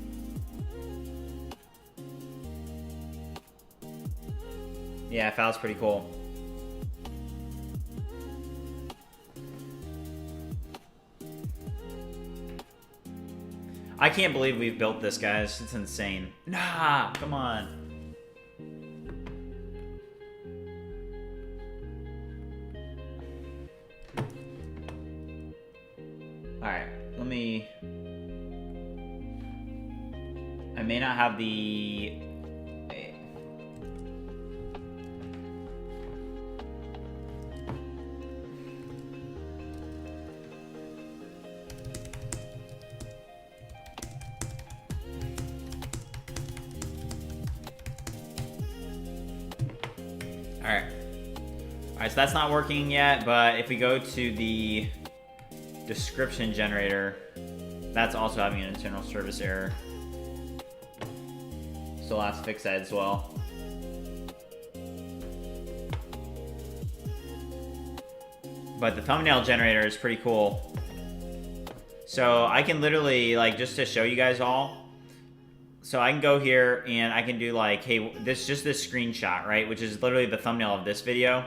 Speaker 1: Yeah, Fal's pretty cool. I can't believe we've built this, guys. It's insane. Nah, come on. Alright, let me... I may not have the... Wait. Alright. Alright, so that's not working yet, but if we go to the description generator, that's also having an internal service error. So I'll have to fix that as well. But the thumbnail generator is pretty cool. So I can literally, like, just to show you guys all, so I can go here and I can do like, hey, this screenshot, right? Which is literally the thumbnail of this video.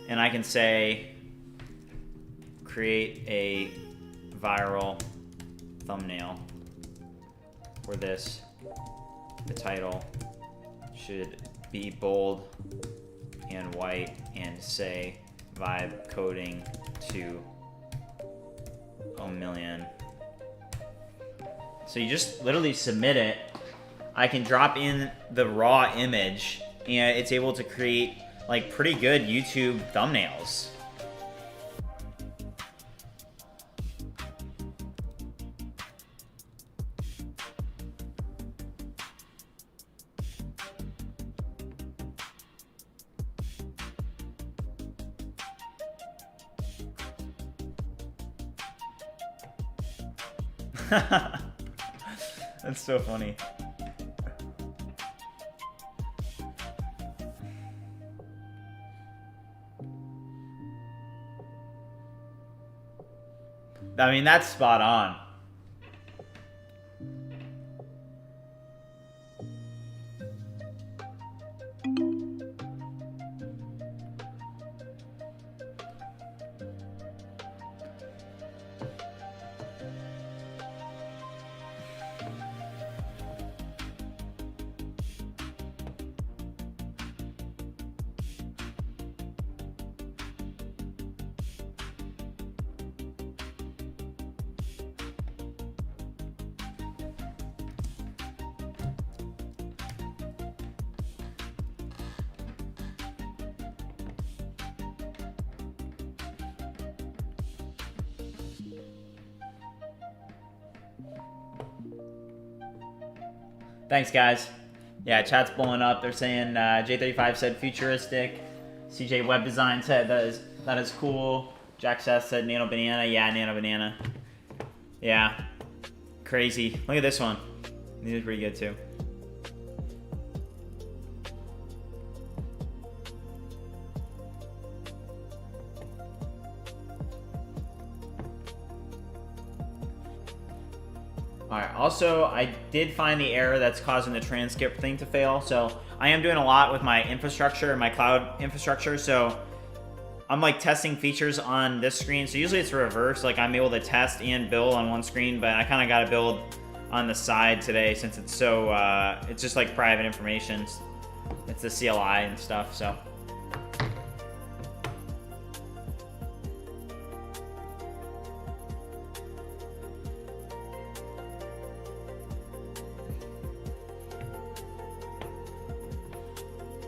Speaker 1: And I can say, create a viral thumbnail for this. The title should be bold and white and say vibe coding to a million. So you just literally submit it. I can drop in the raw image and it's able to create like pretty good YouTube thumbnails. That's so funny. I mean, that's spot on. Thanks, guys. Yeah, chat's blowing up. They're saying J35 said futuristic. CJ Web Design said that is cool. Jack Seth said Nano Banana. Yeah, Nano Banana. Yeah, crazy. Look at this one. These are pretty good too. Alright, also, I did find the error that's causing the transcript thing to fail. So I am doing a lot with my infrastructure, my cloud infrastructure. So I'm like testing features on this screen. So usually it's reverse. Like I'm able to test and build on one screen, but I kind of got to build on the side today since it's so, it's just like private information. It's the CLI and stuff, so.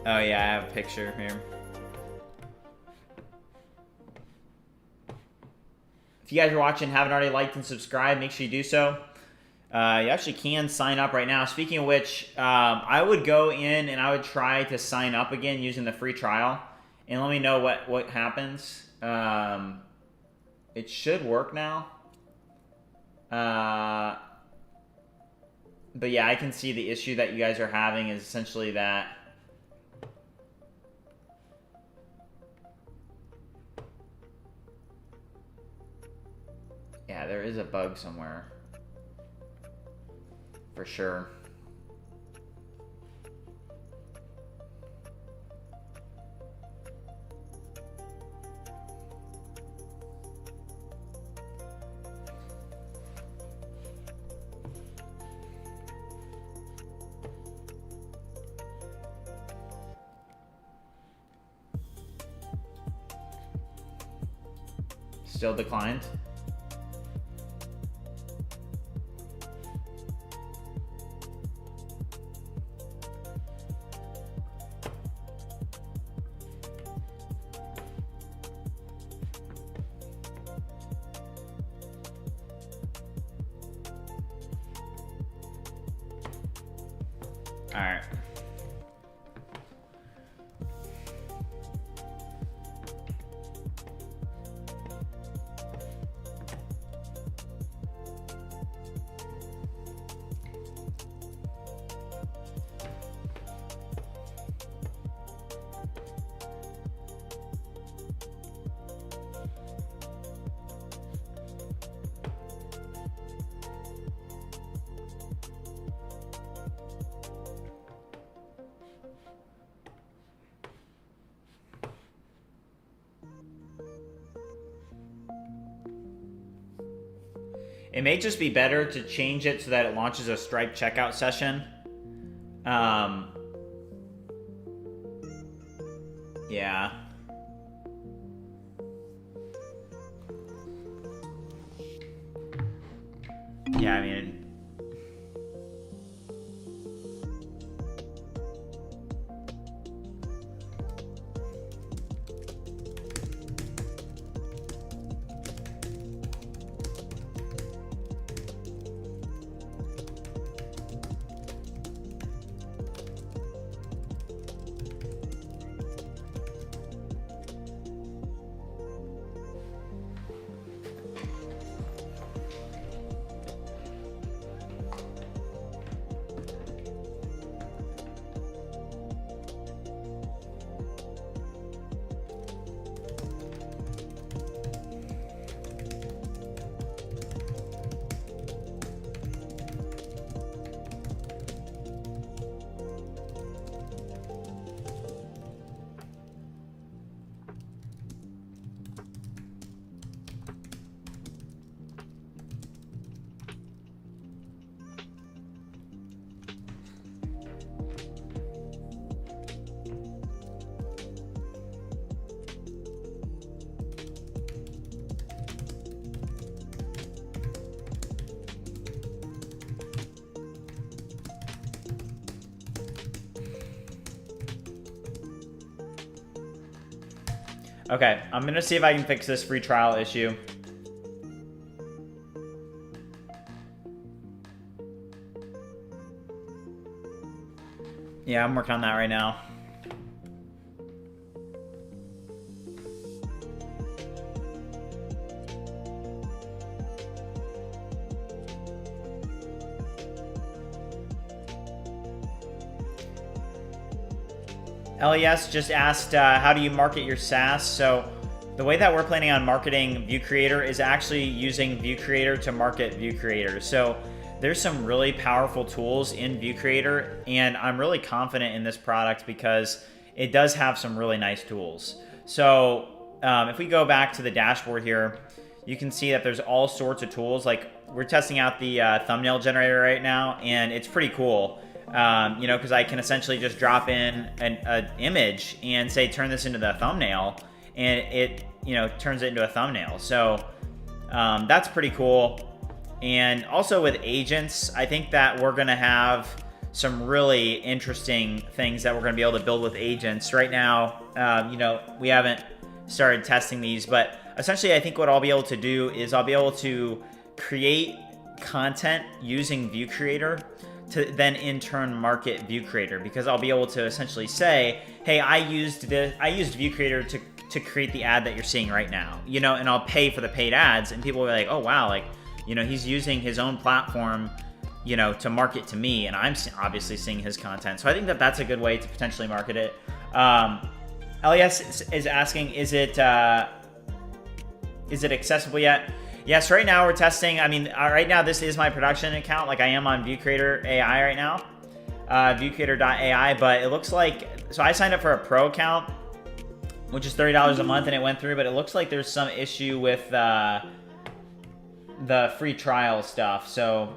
Speaker 1: Oh yeah, I have a picture here. If you guys are watching and haven't already liked and subscribed, make sure you do so. You actually can sign up right now. Speaking of which, I would go in and I would try to sign up again using the free trial. And let me know what happens. It should work now. But yeah, I can see the issue that you guys are having is essentially that yeah, there is a bug somewhere. For sure. Still declined. All right. It may just be better to change it so that it launches a Stripe checkout session. Yeah. Yeah, I mean... Okay, I'm gonna see if I can fix this free trial issue. Yeah, I'm working on that right now. LES just asked, how do you market your SaaS? So the way that we're planning on marketing ViewCreator is actually using ViewCreator to market ViewCreator. So there's some really powerful tools in ViewCreator, and I'm really confident in this product because it does have some really nice tools. So if we go back to the dashboard here, you can see that there's all sorts of tools. Like, we're testing out the thumbnail generator right now, and it's pretty cool. You know, because I can essentially just drop in an image and say, turn this into the thumbnail, and it, you know, turns it into a thumbnail. So that's pretty cool. And also with agents, I think that we're going to have some really interesting things that we're going to be able to build with agents. Right now, you know, we haven't started testing these, but essentially I think what I'll be able to do is I'll be able to create content using ViewCreator to then in turn market ViewCreator, because I'll be able to essentially say, hey, I used ViewCreator to create the ad that you're seeing right now, you know, and I'll pay for the paid ads, and people will be like, oh wow, like, you know, he's using his own platform, you know, to market to me, and I'm obviously seeing his content. So I think that that's a good way to potentially market it. LES is asking, is it accessible yet? Yes, right now we're testing. I mean, right now this is my production account. Like, I am on ViewCreator.ai right now, ViewCreator.ai, but it looks like, so I signed up for a pro account, which is $30 a month, and it went through, but it looks like there's some issue with the free trial stuff. So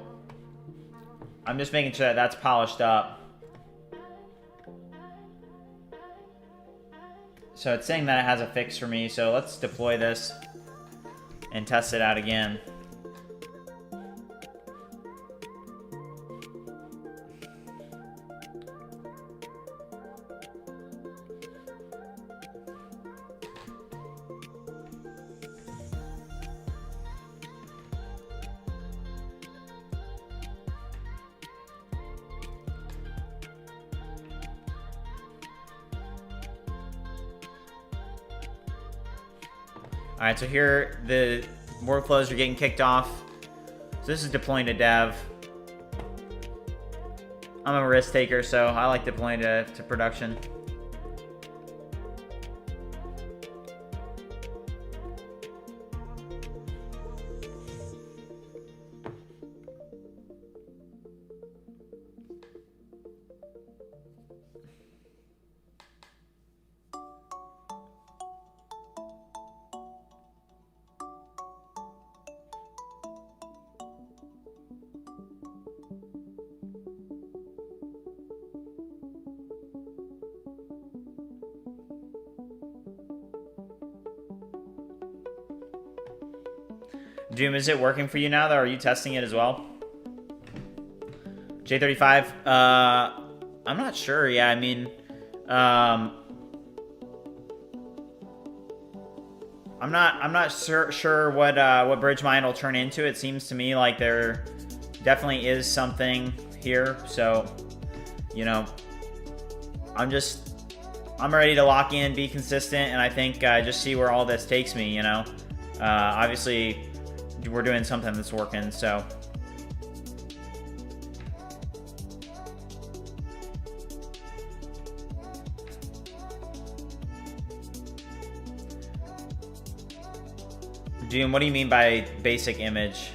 Speaker 1: I'm just making sure that that's polished up. So it's saying that it has a fix for me. So let's deploy this. and test it out again. All right, so here the workflows are getting kicked off. So this is deploying to dev. I'm a risk taker, so I like deploying to production. Doom, is it working for you now, though? Are you testing it as well? J35, I'm not sure. Yeah, I mean, I'm not sure what bridge mine will turn into. It seems to me like there definitely is something here. So, you know, I'm ready to lock in, be consistent, and I think just see where all this takes me. You know, obviously we're doing something that's working. So. Doom, what do you mean by basic image?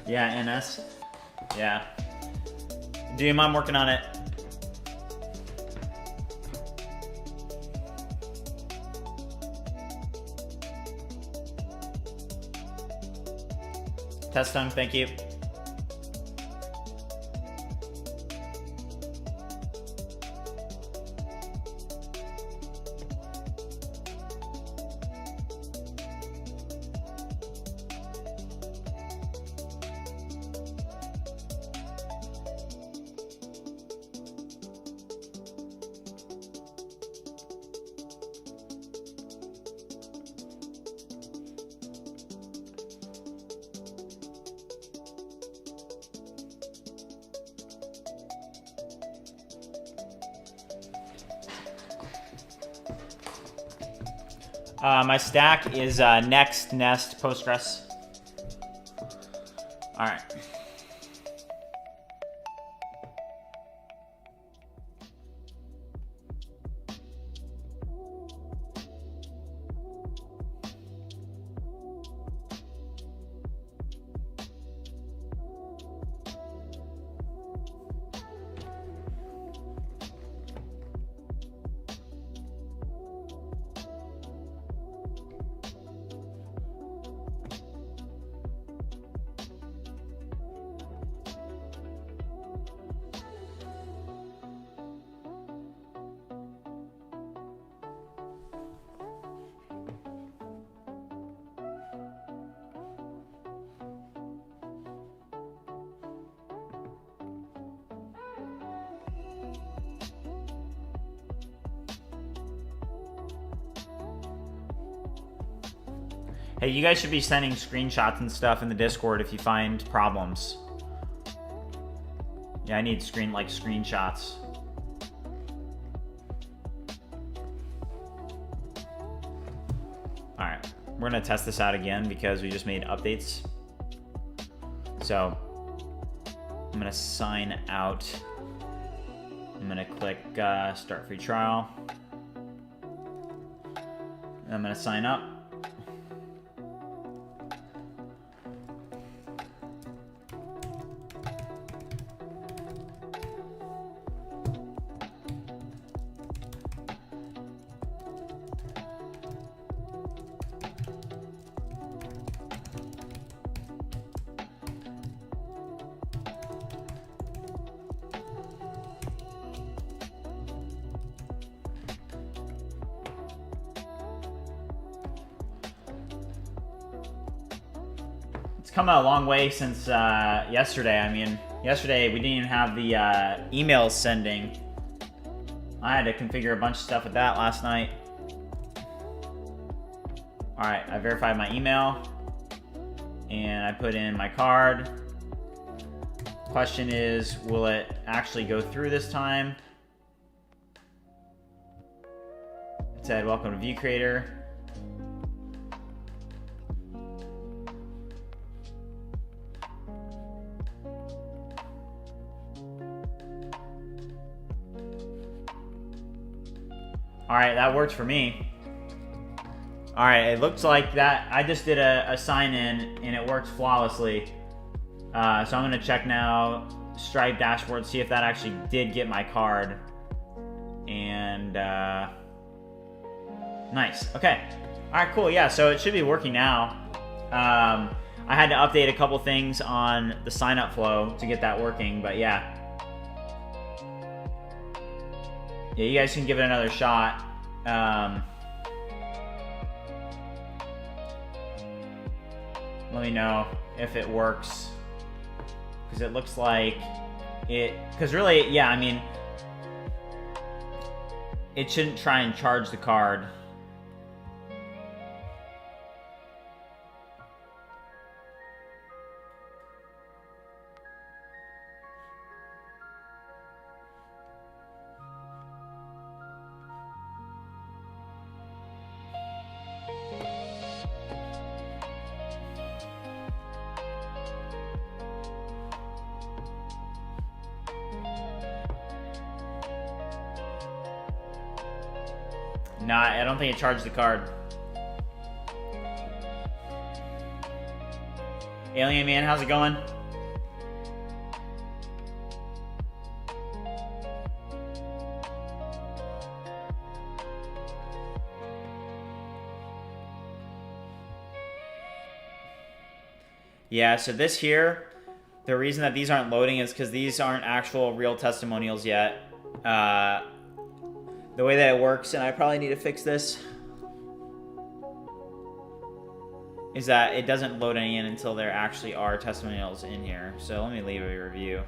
Speaker 1: Yeah, NS. Yeah. Doom, I'm working on it. Test time, thank you. My stack is Next, Nest, Postgres. All right. Hey, you guys should be sending screenshots and stuff in the Discord if you find problems. Yeah, I need screenshots. Alright, we're gonna test this out again because we just made updates. So, I'm gonna sign out. I'm gonna click start free trial. I'm gonna sign up. come a long way since yesterday. I mean, yesterday we didn't even have the emails sending. I had to configure a bunch of stuff with that last night. All right, I verified my email and I put in my card. Question is, will it actually go through this time? It said, welcome to ViewCreator. All right, that worked for me. All right, it looks like that. I just did a sign in and it worked flawlessly. So I'm gonna check now, Stripe dashboard, see if that actually did get my card. And nice, okay. All right, cool, yeah, so it should be working now. I had to update a couple things on the sign up flow to get that working, but yeah. Yeah, you guys can give it another shot. Let me know if it works, because it looks like it, because really, yeah, I mean, it shouldn't try and charge the card. Nah, I don't think it charged the card. Alien Man, how's it going? Yeah, so this here, the reason that these aren't loading is because these aren't actual real testimonials yet. The way that it works, and I probably need to fix this, is that it doesn't load any in until there actually are testimonials in here. So let me leave a review.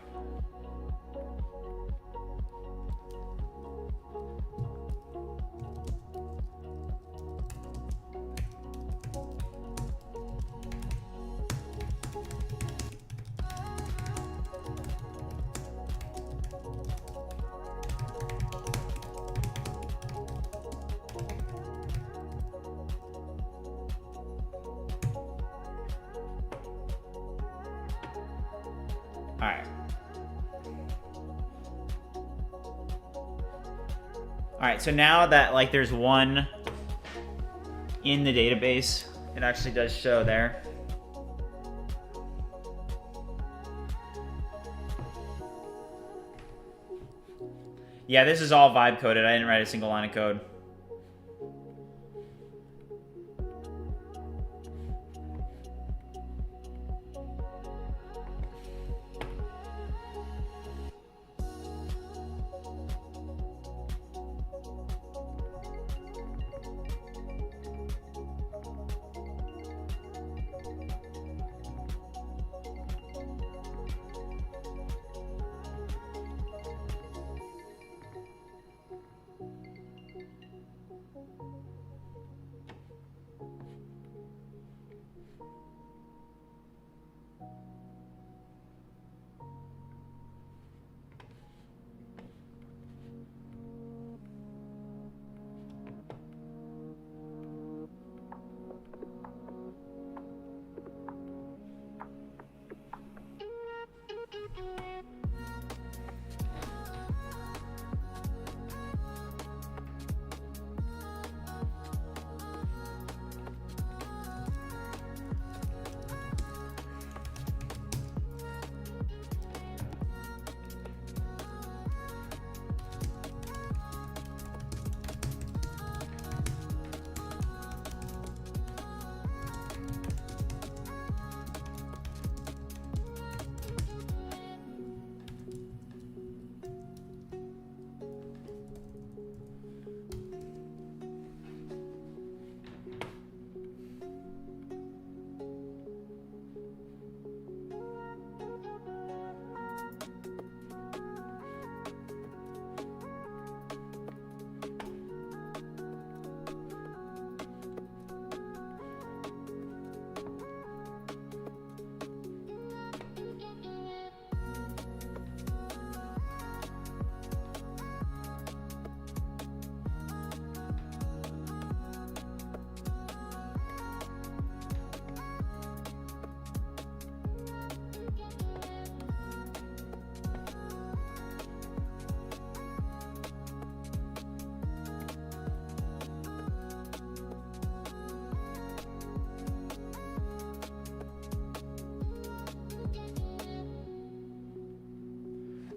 Speaker 1: Alright, so now that like there's one in the database, it actually does show there. Yeah, this is all vibe coded. I didn't write a single line of code.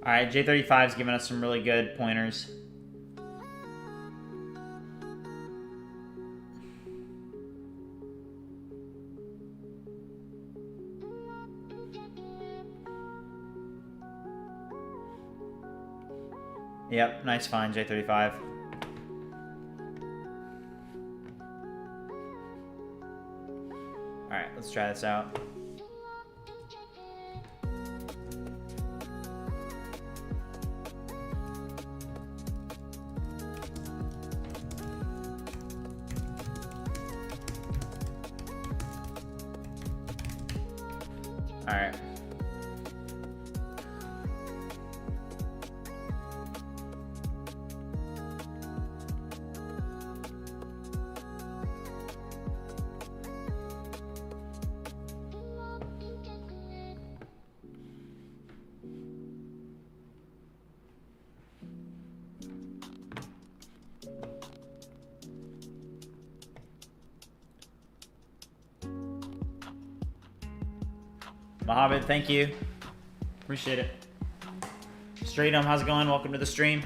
Speaker 1: All right, J35 is giving us some really good pointers. Yep, nice find, J35. All right, let's try this out. All right. Mohammed, thank you. Appreciate it. Stratum, how's it going? Welcome to the stream.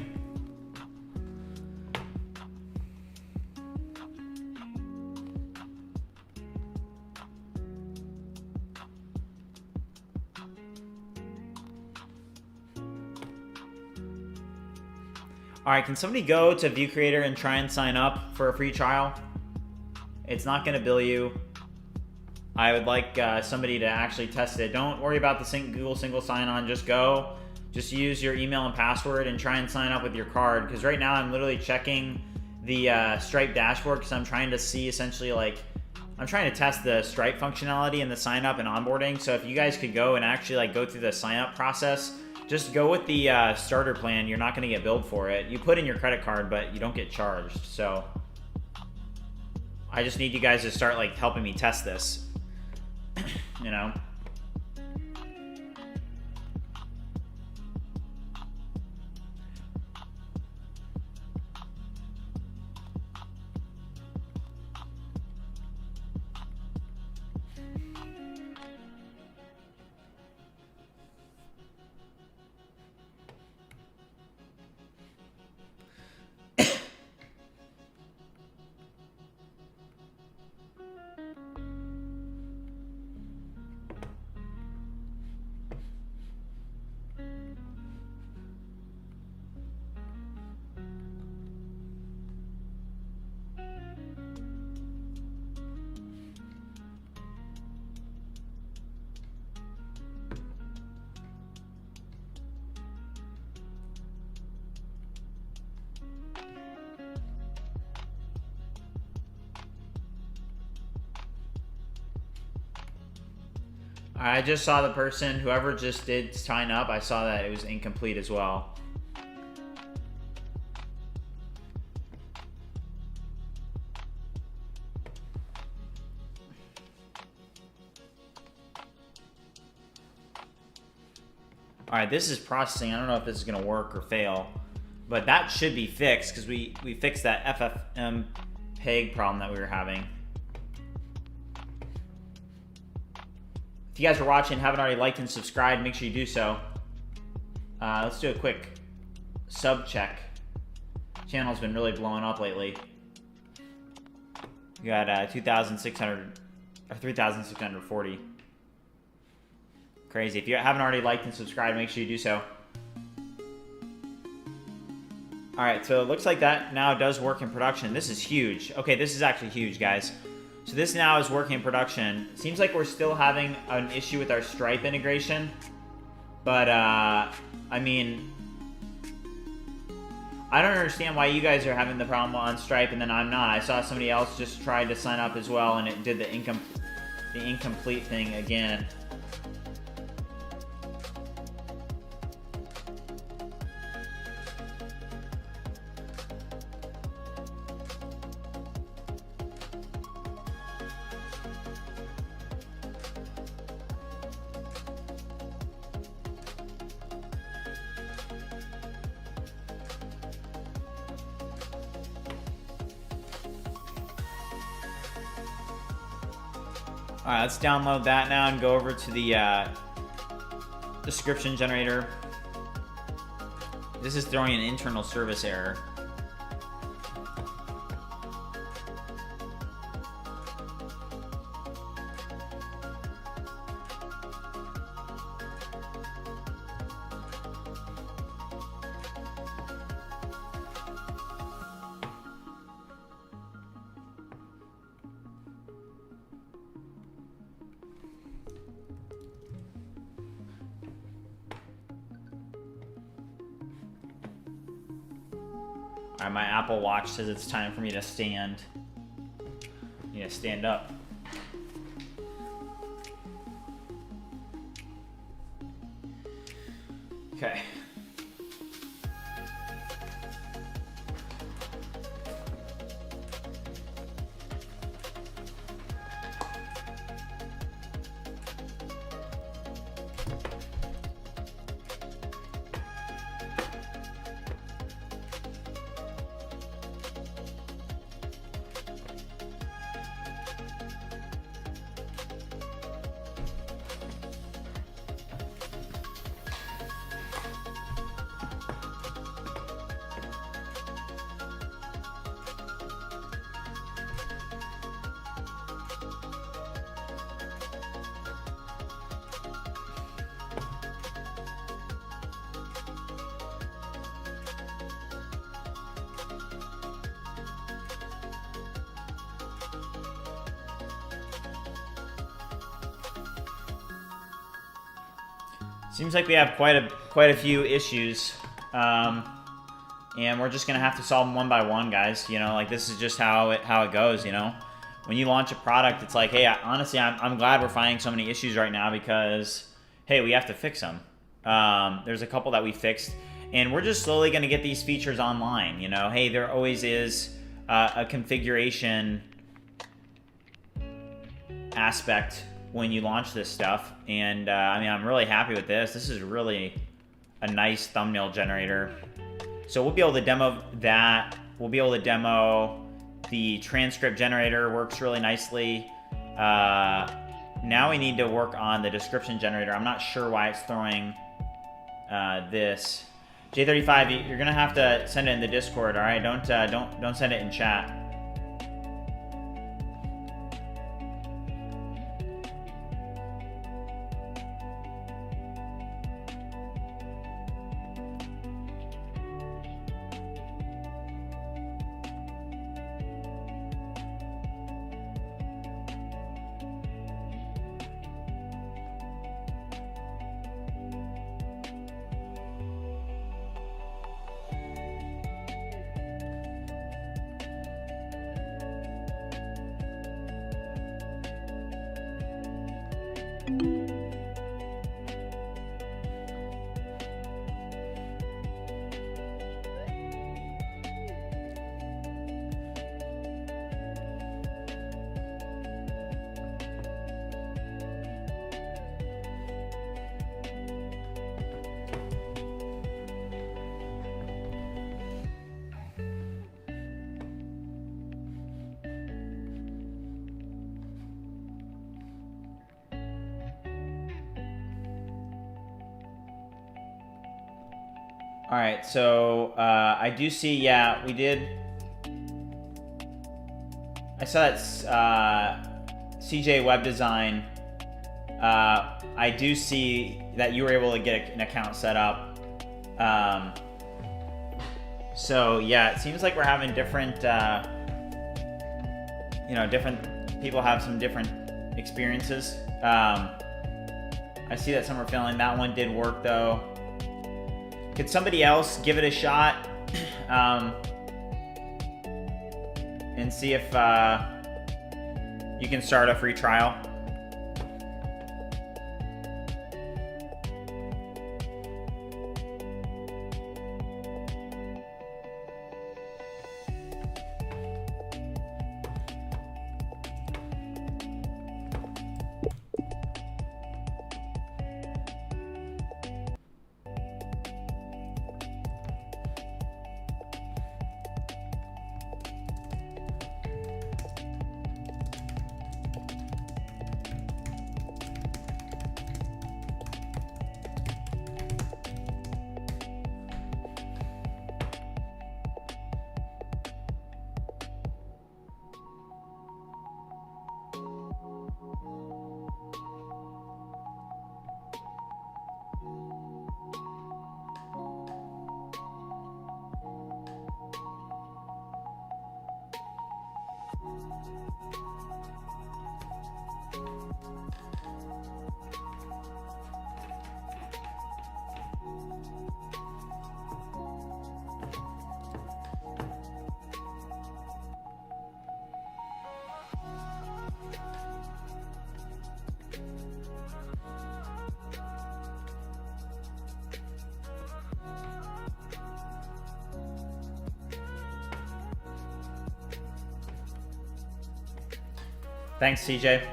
Speaker 1: All right, can somebody go to ViewCreator and try and sign up for a free trial? It's not going to bill you. I would like somebody to actually test it. Don't worry about the Google single sign-on. Just go. Just use your email and password and try and sign up with your card. Because right now I'm literally checking the Stripe dashboard because I'm trying to see essentially I'm trying to test the Stripe functionality and the sign-up and onboarding. So if you guys could go and actually go through the sign-up process, just go with the starter plan. You're not going to get billed for it. You put in your credit card, but you don't get charged. So I just need you guys to start helping me test this. You know. I just saw the person, whoever just did sign up, I saw that it was incomplete as well. All right, this is processing. I don't know if this is going to work or fail, but that should be fixed because we fixed that FFmpeg problem that we were having. If you guys are watching and haven't already liked and subscribed, make sure you do so. Let's do a quick sub check. Channel's been really blowing up lately. We got 2,600 or 3,640. Crazy. If you haven't already liked and subscribed, make sure you do so. All right, so it looks like that now does work in production. This is huge. Okay, this is actually huge, guys. So this now is working in production. Seems like we're still having an issue with our Stripe integration. But, I mean, I don't understand why you guys are having the problem on Stripe and then I'm not. I saw somebody else just tried to sign up as well and it did the incomplete thing again. All right, let's download that now and go over to the description generator. This is throwing an internal service error. All right, my Apple Watch says it's time for me to stand. I need to stand up. Okay. Seems like we have quite a few issues, and we're just gonna have to solve them one by one, guys. You know, like this is just how it goes. You know, when you launch a product, it's like, hey, honestly, I'm glad we're finding so many issues right now because, hey, we have to fix them. There's a couple that we fixed, and we're just slowly gonna get these features online. You know, hey, there always is a configuration aspect when you launch this stuff, and I mean, I'm really happy with this. This is really a nice thumbnail generator. So we'll be able to demo that. We'll be able to demo the transcript generator, works really nicely. Now we need to work on the description generator. I'm not sure why it's throwing this. J35, you're gonna have to send it in the Discord, all right? Don't send it in chat. All right, so I do see, yeah, we did. I saw that CJ Web Design. I do see that you were able to get an account set up. So yeah, it seems like we're having different, different people have some different experiences. I see that some are failing. That one did work though. Could somebody else give it a shot and see if you can start a free trial? Thanks, CJ.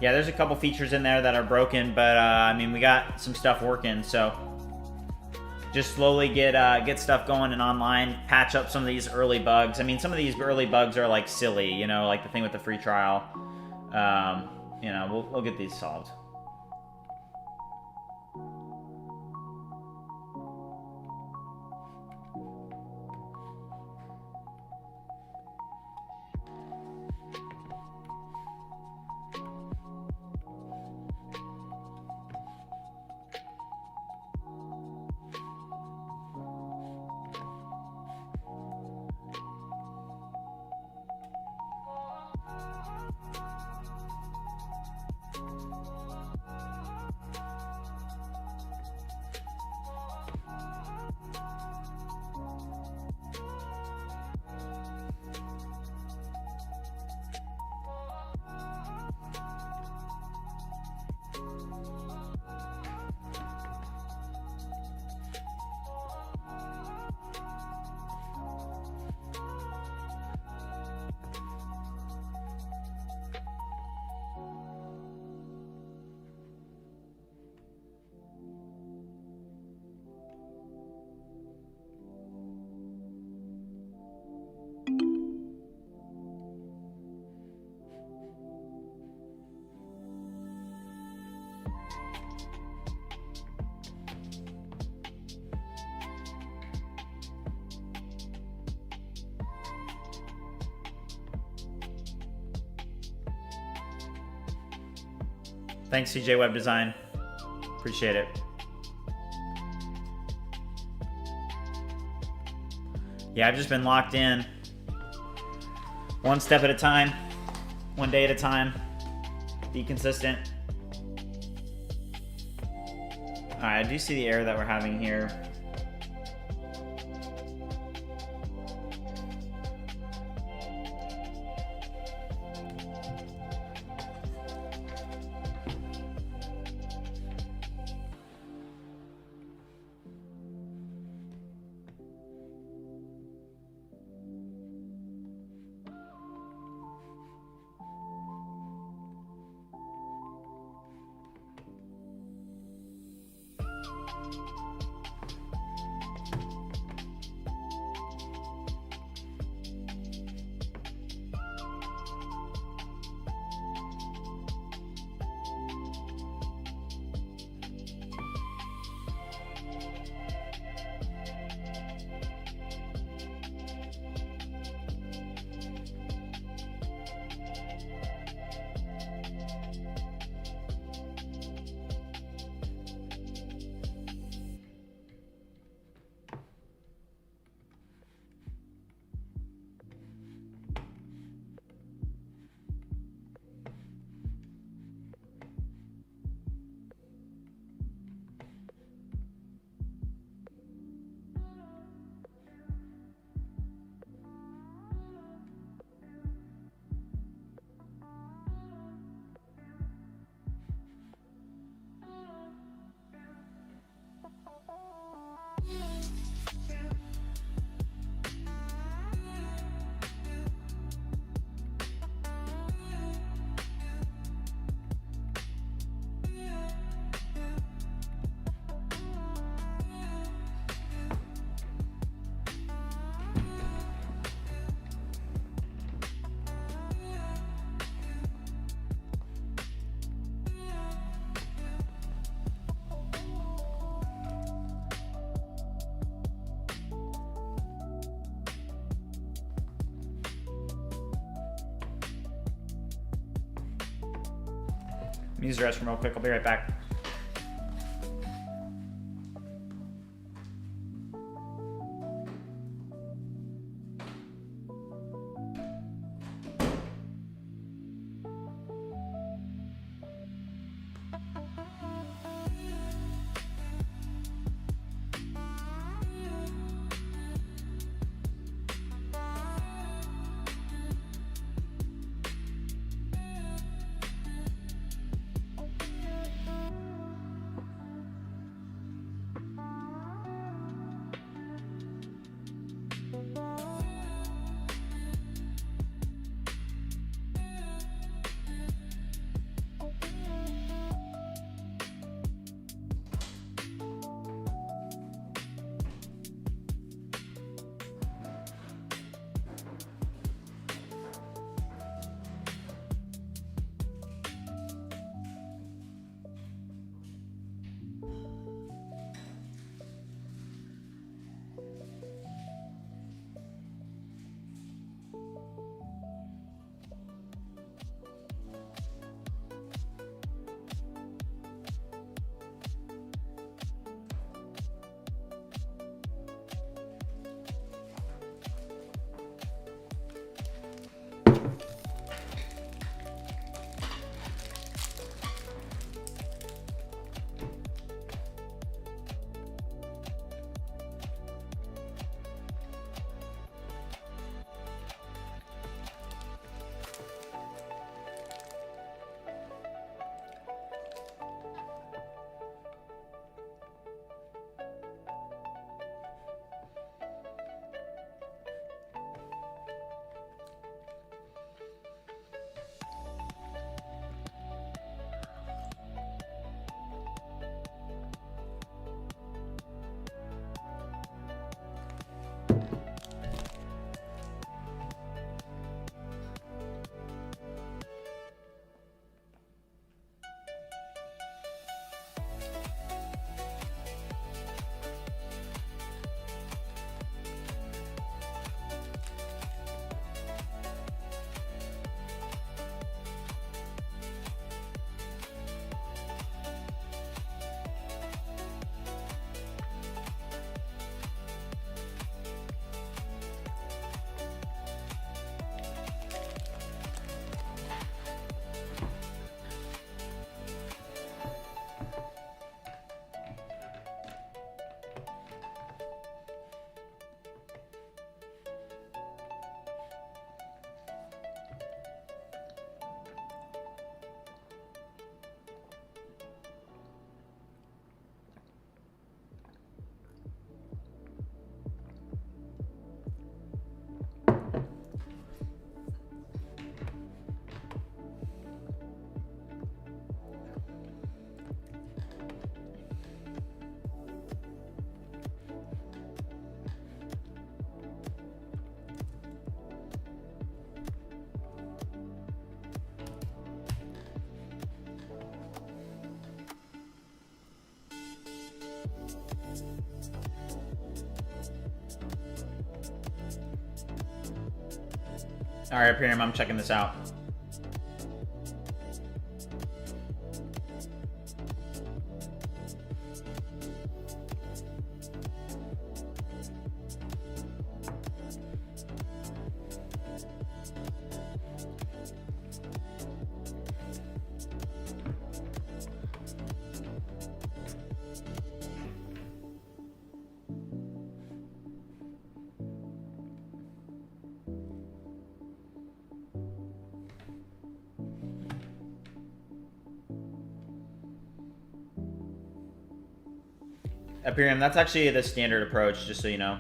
Speaker 1: Yeah, there's a couple features in there that are broken, but I mean, we got some stuff working, so just slowly get stuff going and online, patch up some of these early bugs. I mean, some of these early bugs are like silly, you know, like the thing with the free trial. You know, we'll get these solved. Thanks, CJ Web Design. Appreciate it. Yeah, I've just been locked in. One step at a time, one day at a time. Be consistent. All right, I do see the error that we're having here. Use the restroom real quick. I'll be right back. All right, Imperium, I'm checking this out. Imperium, that's actually the standard approach, just so you know.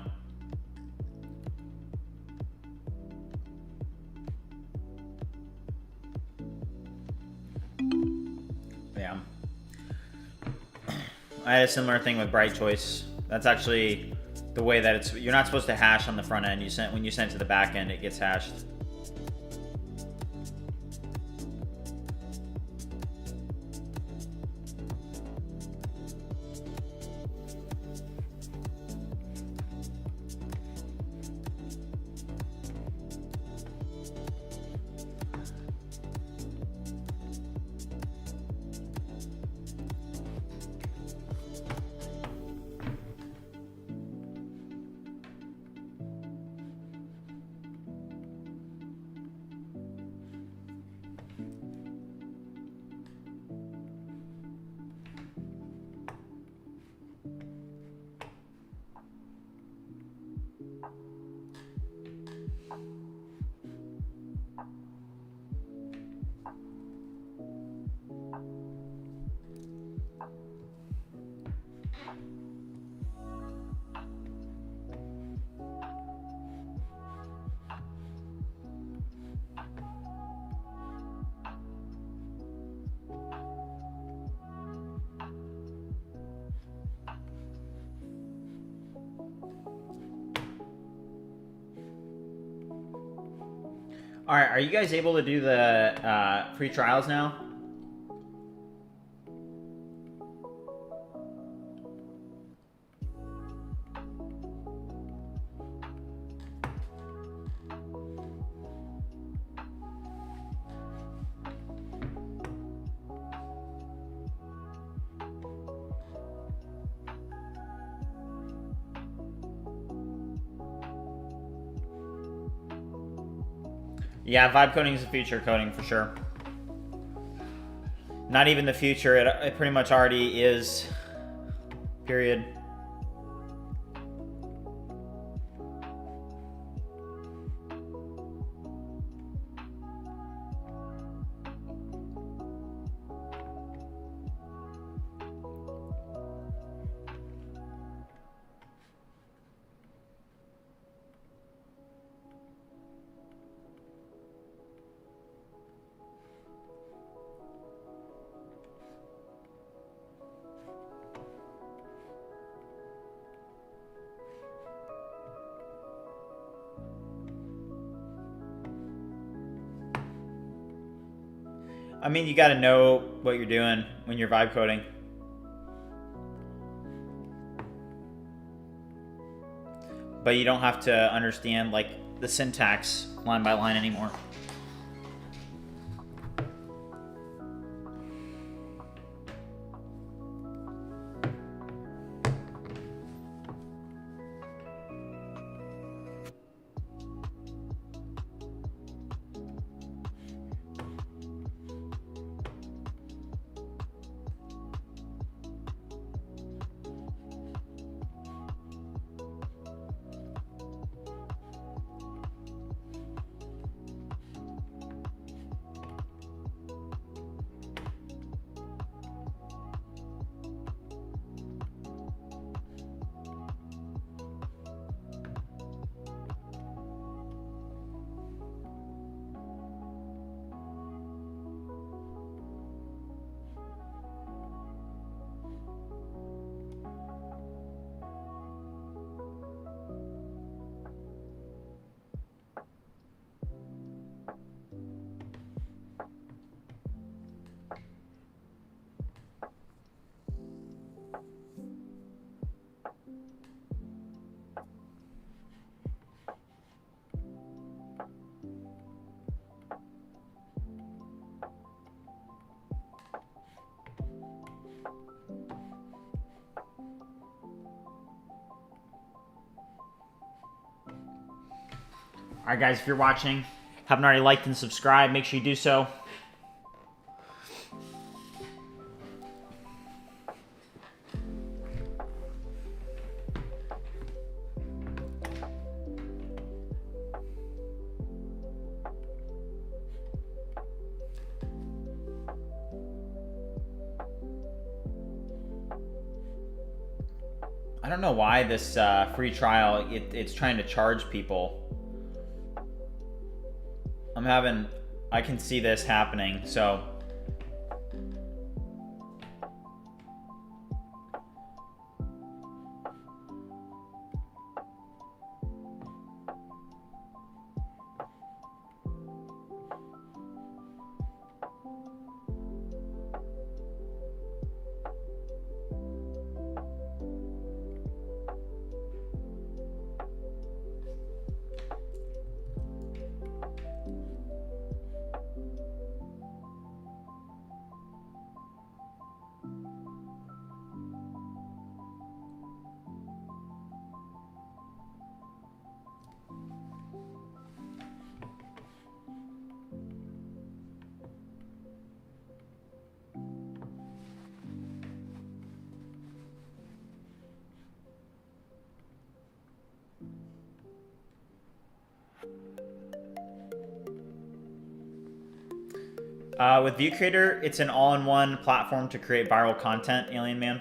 Speaker 1: Yeah. I had a similar thing with Bright Choice. That's actually the way that it's, you're not supposed to hash on the front end. When you send it to the back end, it gets hashed. All right, are you guys able to do the free trials now? Yeah, vibe coding is the future coding for sure. Not even the future, it pretty much already is, period. I mean, you got to know what you're doing when you're vibe coding. But you don't have to understand like the syntax line by line anymore. All right, guys, if you're watching, haven't already liked and subscribed, make sure you do so. I don't know why this free trial, it's trying to charge people. I can see this happening, so. With ViewCreator, it's an all-in-one platform to create viral content, Alien Man.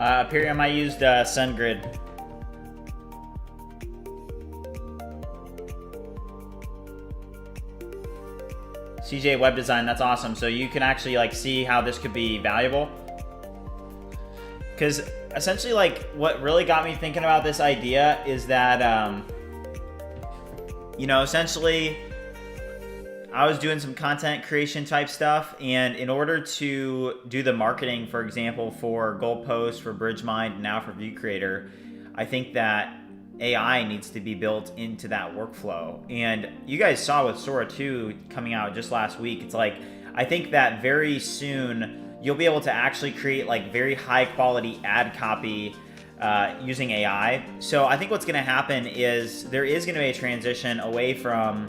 Speaker 1: Imperium, I used SunGrid. CJ Web Design, that's awesome. So you can actually like see how this could be valuable. Because essentially, like, what really got me thinking about this idea is that, you know, essentially, I was doing some content creation type stuff, and in order to do the marketing, for example, for Goalpost, for BridgeMind, and now for ViewCreator, I think that AI needs to be built into that workflow. And you guys saw with Sora 2 coming out just last week, it's like, I think that very soon you'll be able to actually create like very high quality ad copy using AI. So I think what's going to happen is there is going to be a transition away from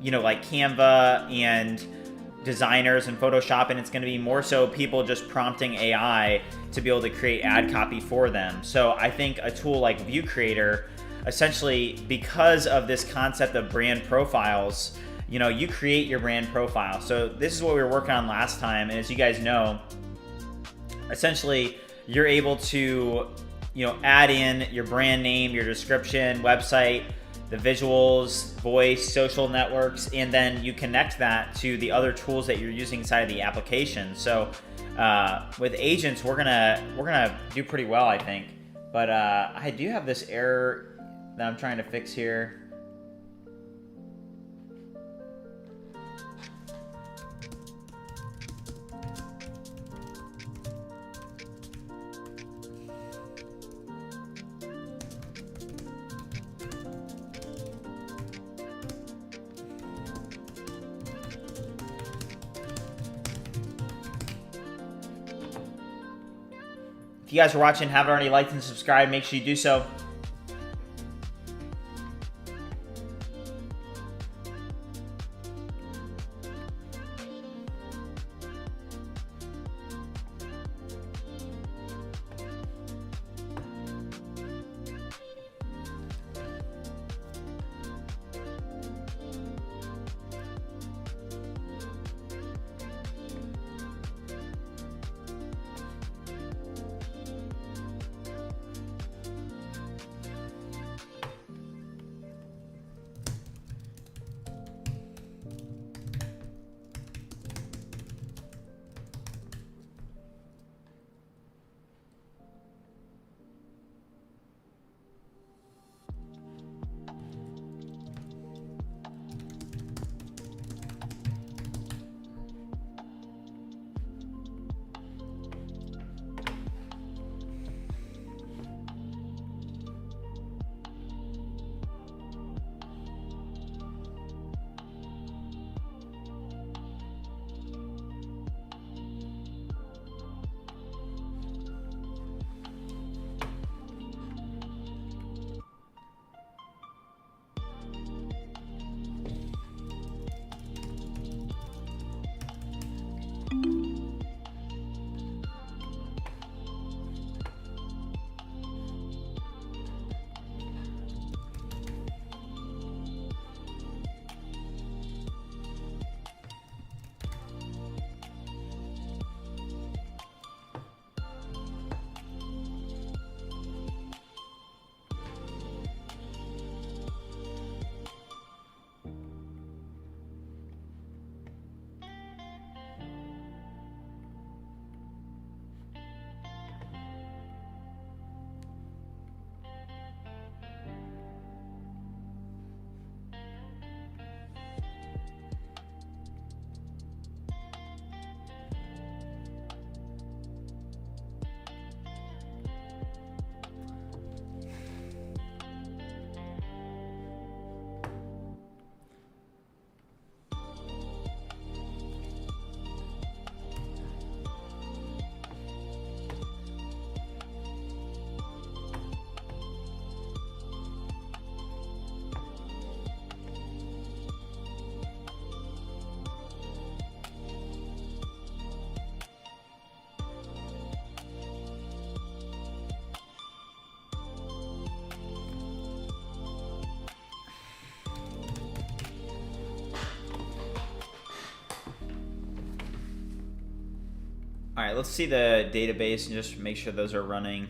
Speaker 1: you know, like Canva and designers and Photoshop, and it's going to be more so people just prompting AI to be able to create ad copy for them. So I think a tool like ViewCreator, essentially because of this concept of brand profiles, you know, you create your brand profile. So this is what we were working on last time, and as you guys know, essentially you're able to, you know, add in your brand name, your description, website, the visuals, voice, social networks, and then you connect that to the other tools that you're using inside of the application. So with agents, we're gonna do pretty well, I think. But I do have this error that I'm trying to fix here. If you guys are watching, haven't already liked and subscribed, make sure you do so. All right, let's see the database and just make sure those are running.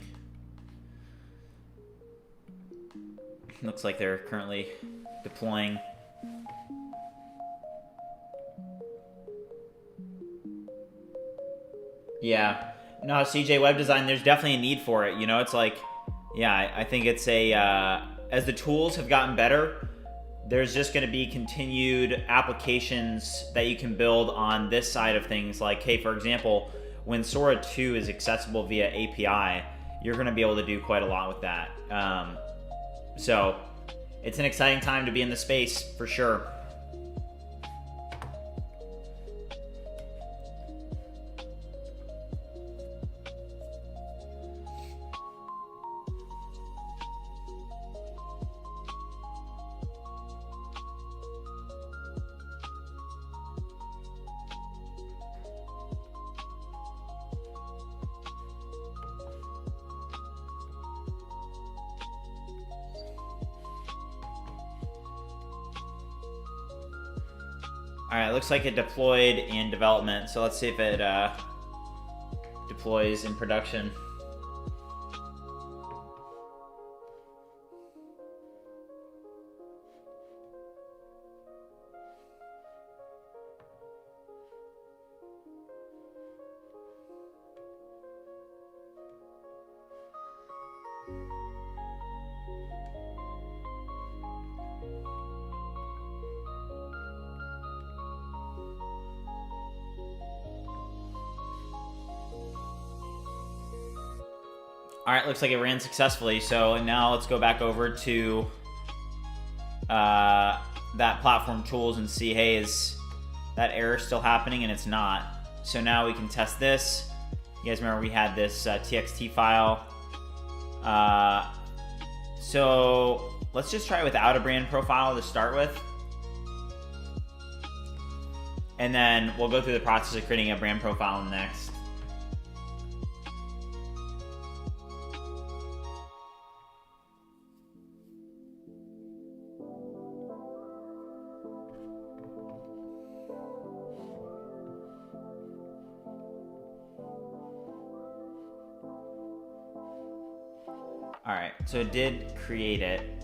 Speaker 1: Looks like they're currently deploying. Yeah, no, CJ web design, there's definitely a need for it. You know, it's like, yeah, I think it's a, as the tools have gotten better, there's just going to be continued applications that you can build on this side of things. Like, hey, for example, when Sora 2 is accessible via API, you're going to be able to do quite a lot with that. So it's an exciting time to be in the space for sure. All right, looks like it deployed in development. So let's see if it deploys in production. All right, looks like it ran successfully. So now let's go back over to that platform tools and see, hey, is that error still happening? And it's not. So now we can test this. You guys remember we had this txt file. So let's just try it without a brand profile to start with. And then we'll go through the process of creating a brand profile next. All right, so it did create it.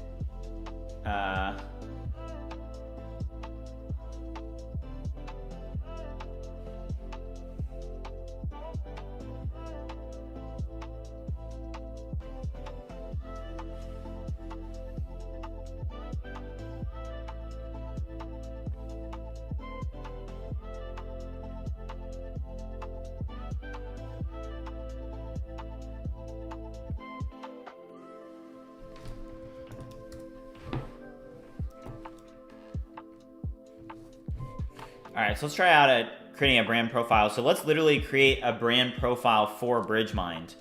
Speaker 1: All right, so let's try out creating a brand profile. So let's literally create a brand profile for BridgeMind.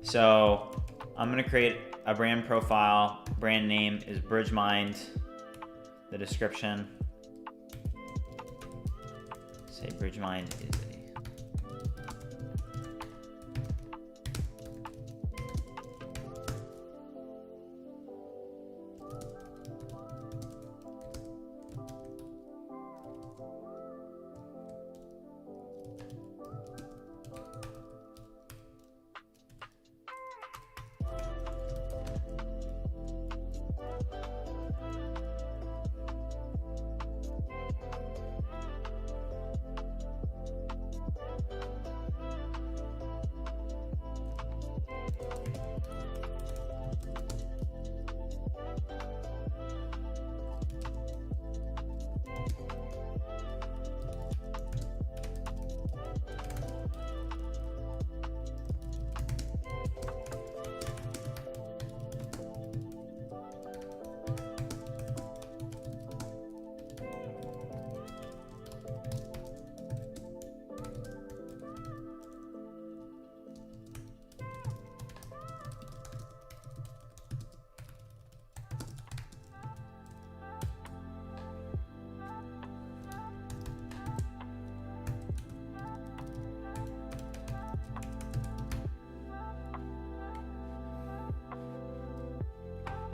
Speaker 1: So I'm gonna create a brand profile. Brand name is BridgeMind. The description, say BridgeMind is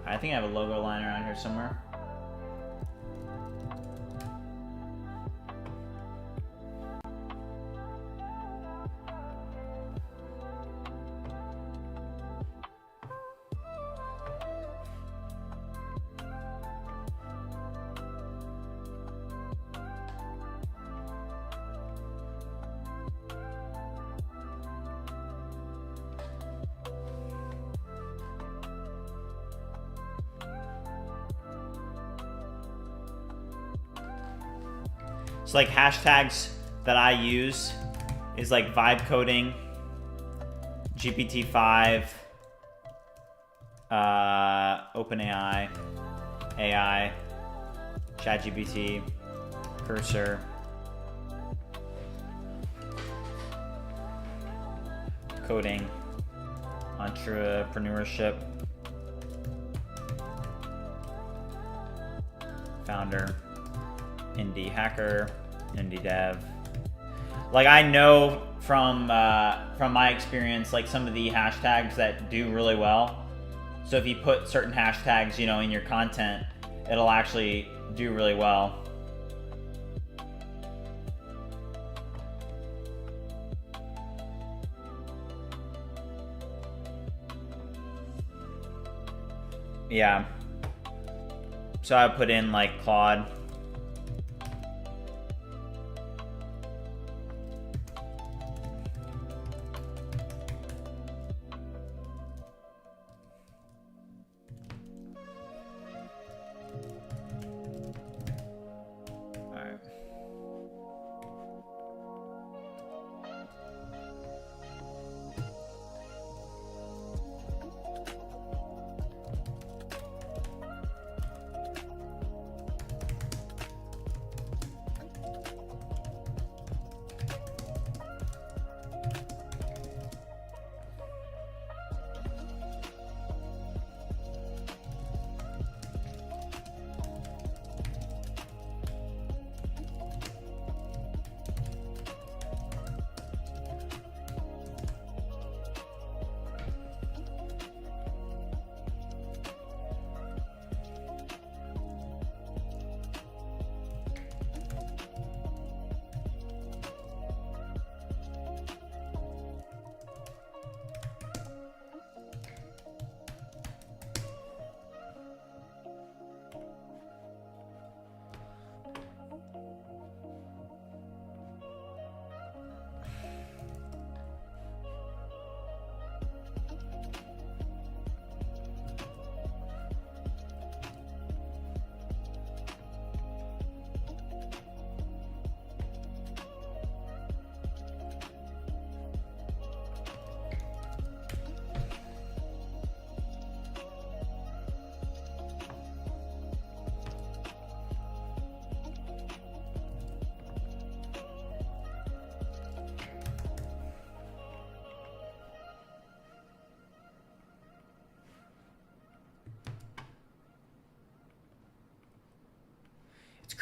Speaker 1: I think I have a logo line around here somewhere. So like hashtags that I use is like vibe coding, GPT-5, OpenAI, AI, ChatGPT, cursor, coding, entrepreneurship, founder, indie hacker, indie dev. Like I know from my experience, like some of the hashtags that do really well. So if you put certain hashtags, you know, in your content, it'll actually do really well. Yeah. So I put in like Claude.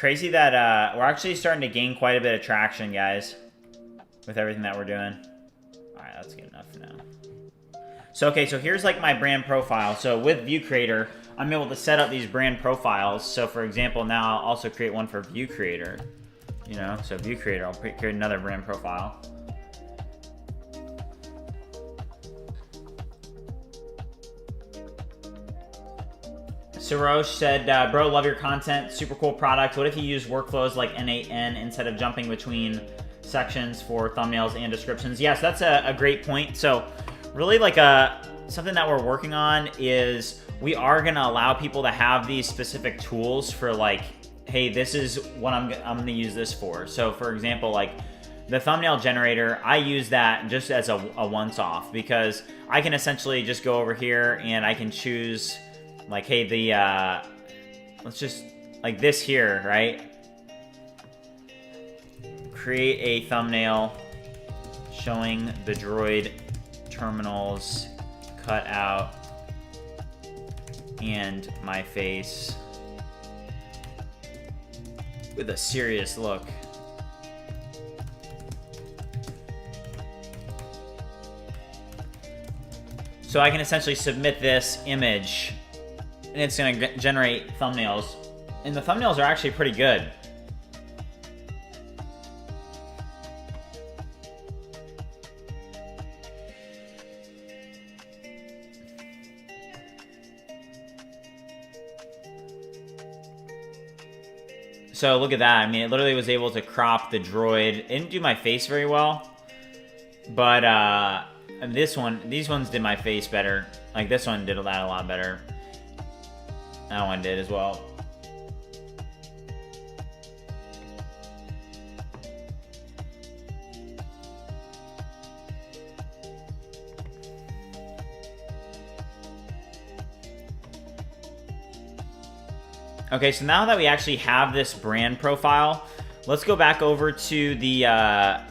Speaker 1: crazy that we're actually starting to gain quite a bit of traction, guys, with everything that we're doing. All right, that's good enough for now. So, okay, so here's like my brand profile. So with ViewCreator, I'm able to set up these brand profiles. So for example, now I'll also create one for ViewCreator. You know, so ViewCreator, I'll create another brand profile. Sarosh said, bro, love your content. Super cool product. What if you use workflows like N8N instead of jumping between sections for thumbnails and descriptions? Yes, that's a great point. So really like something that we're working on is we are going to allow people to have these specific tools for like, hey, this is what I'm going to use this for. So for example, like the thumbnail generator, I use that just as a once-off because I can essentially just go over here and I can choose like, hey, let's just like this here, right? Create a thumbnail showing the droid terminals cut out and my face with a serious look. So I can essentially submit this image and it's going to generate thumbnails. And the thumbnails are actually pretty good. So look at that. I mean, it literally was able to crop the droid. It didn't do my face very well. But these ones did my face better. Like this one did that a lot better. That one did as well. Okay, so now that we actually have this brand profile, let's go back over to the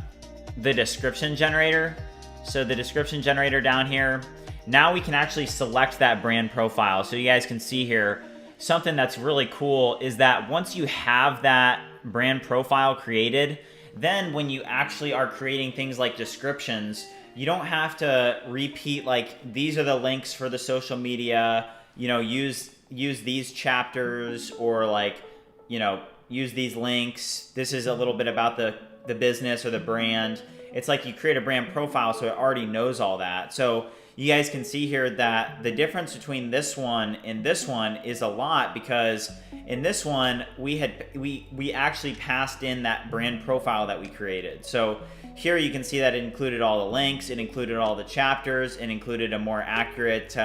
Speaker 1: description generator. So the description generator down here, now we can actually select that brand profile. So you guys can see here, something that's really cool is that once you have that brand profile created, then when you actually are creating things like descriptions, you don't have to repeat like, these are the links for the social media, you know, use these chapters, or like, you know, use these links. This is a little bit about the business or the brand. It's like you create a brand profile so it already knows all that. So you guys can see here that the difference between this one and this one is a lot, because in this one we actually passed in that brand profile that we created. So here you can see that it included all the links, it included all the chapters, it included a more accurate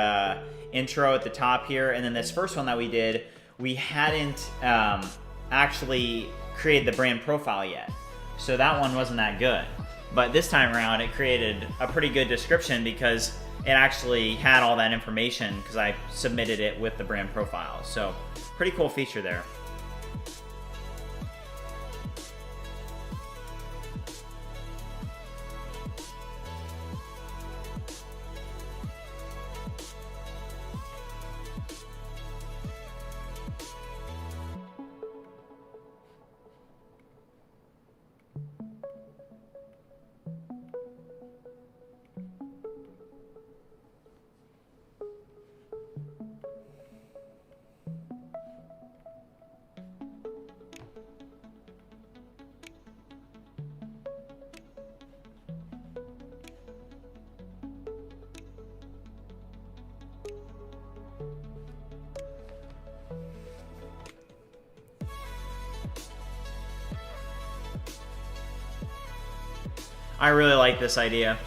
Speaker 1: intro at the top here. And then this first one that we did, we hadn't actually created the brand profile yet. So that one wasn't that good. But this time around, it created a pretty good description because it actually had all that information because I submitted it with the brand profile. So pretty cool feature there. I really like this idea.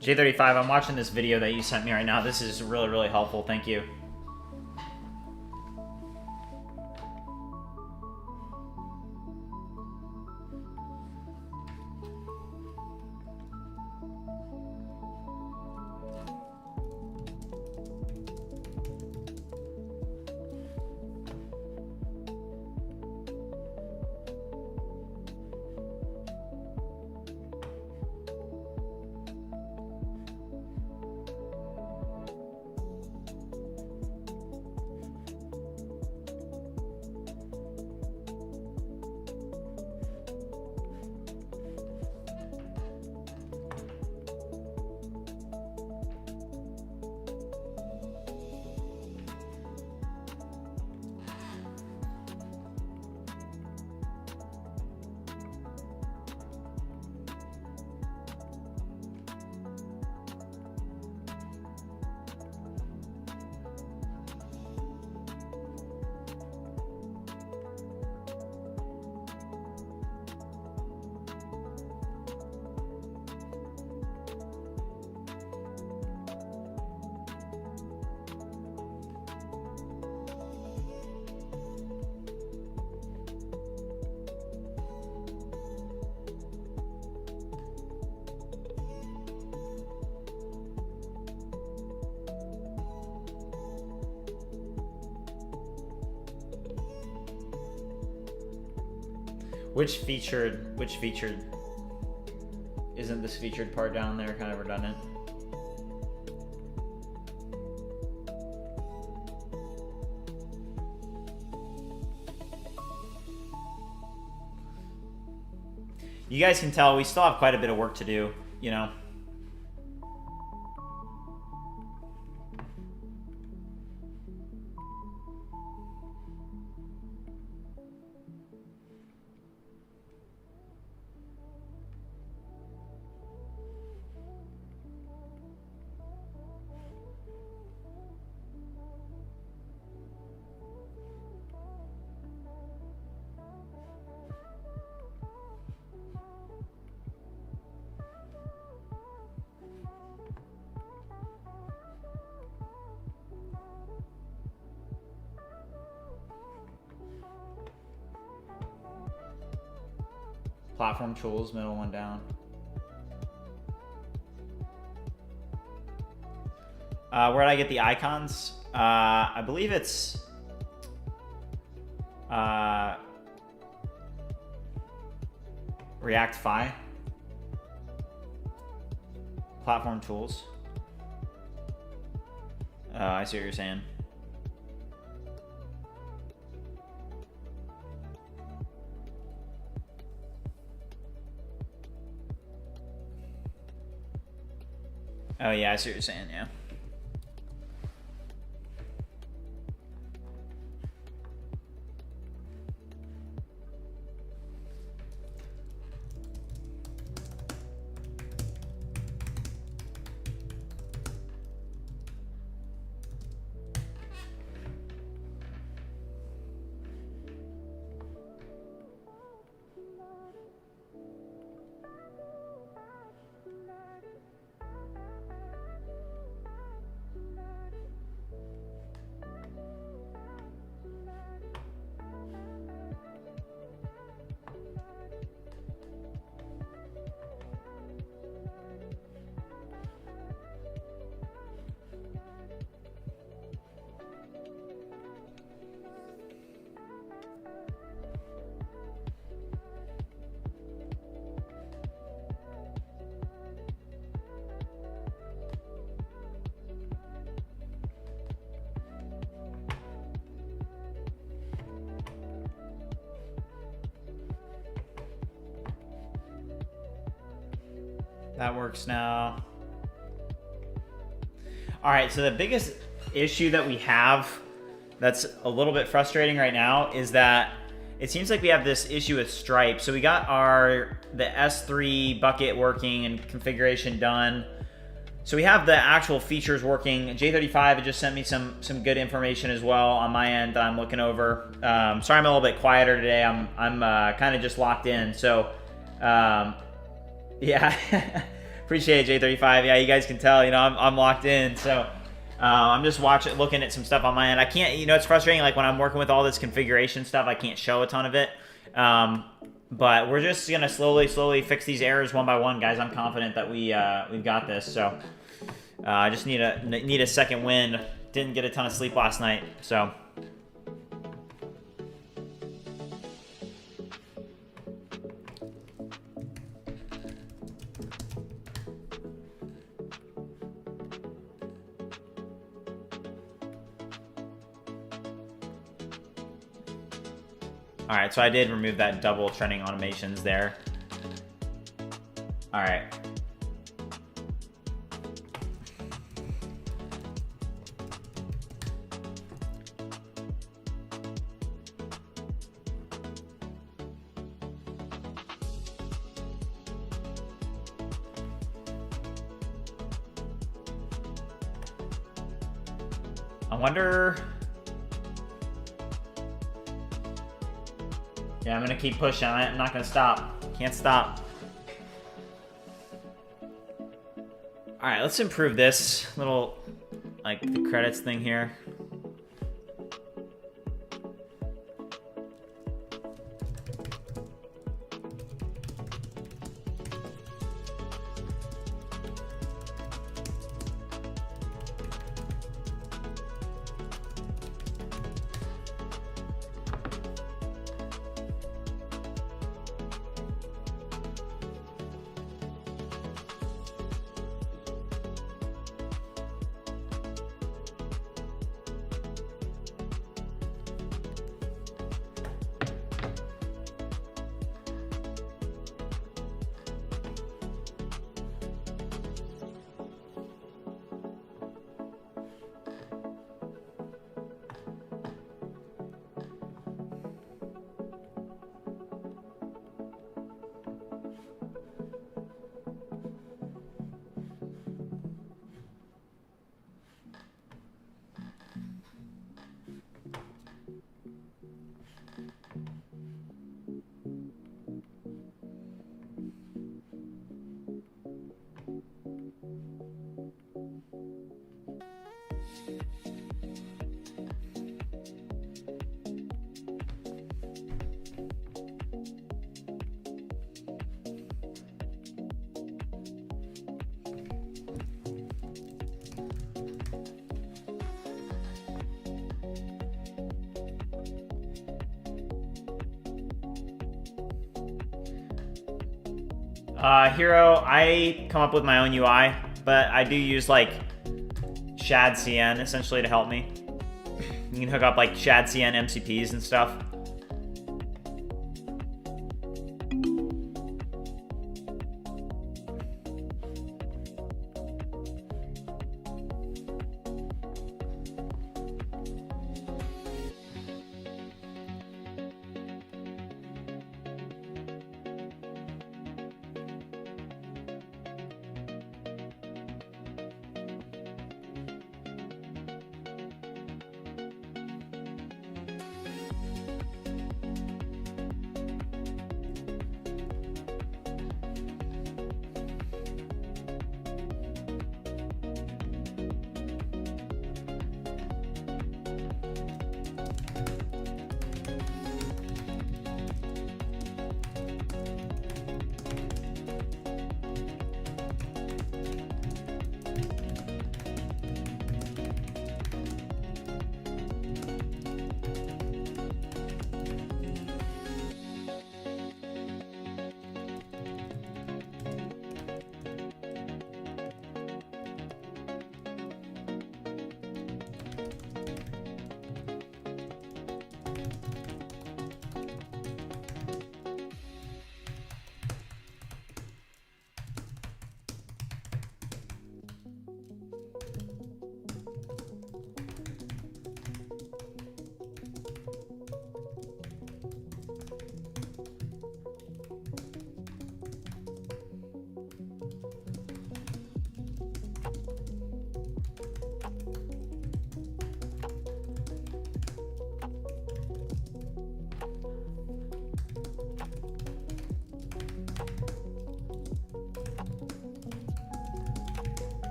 Speaker 1: J35, I'm watching this video that you sent me right now. This is really, really helpful. Thank you. Which featured isn't this featured part down there kind of redundant? You guys can tell we still have quite a bit of work to do, you know. Platform tools, middle one down. Where did I get the icons? I believe it's React Fi. Platform tools. I see what you're saying. Oh yeah, I see what you're saying, yeah. That works now. All right, so the biggest issue that we have that's a little bit frustrating right now is that it seems like we have this issue with Stripe. So we got the S3 bucket working and configuration done. So we have the actual features working. J35 had just sent me some good information as well on my end that I'm looking over. Sorry I'm a little bit quieter today. I'm kind of just locked in. So Yeah, appreciate it, J35. Yeah, you guys can tell, I'm locked in. So I'm just looking at some stuff on my end. I can't, it's frustrating. Like when I'm working with all this configuration stuff, I can't show a ton of it. But we're just gonna slowly fix these errors one by one, guys. I'm confident that we've got this. So I just need a second win. Didn't get a ton of sleep last night, so. All right, so I did remove that double trending automations there. All right. I wonder. Yeah, I'm gonna keep pushing. I'm not gonna stop. Can't stop. All right, let's improve this little, like, the credits thing here. Hero, I come up with my own UI, but I do use like ShadCN essentially to help me. You can hook up like ShadCN MCPs and stuff.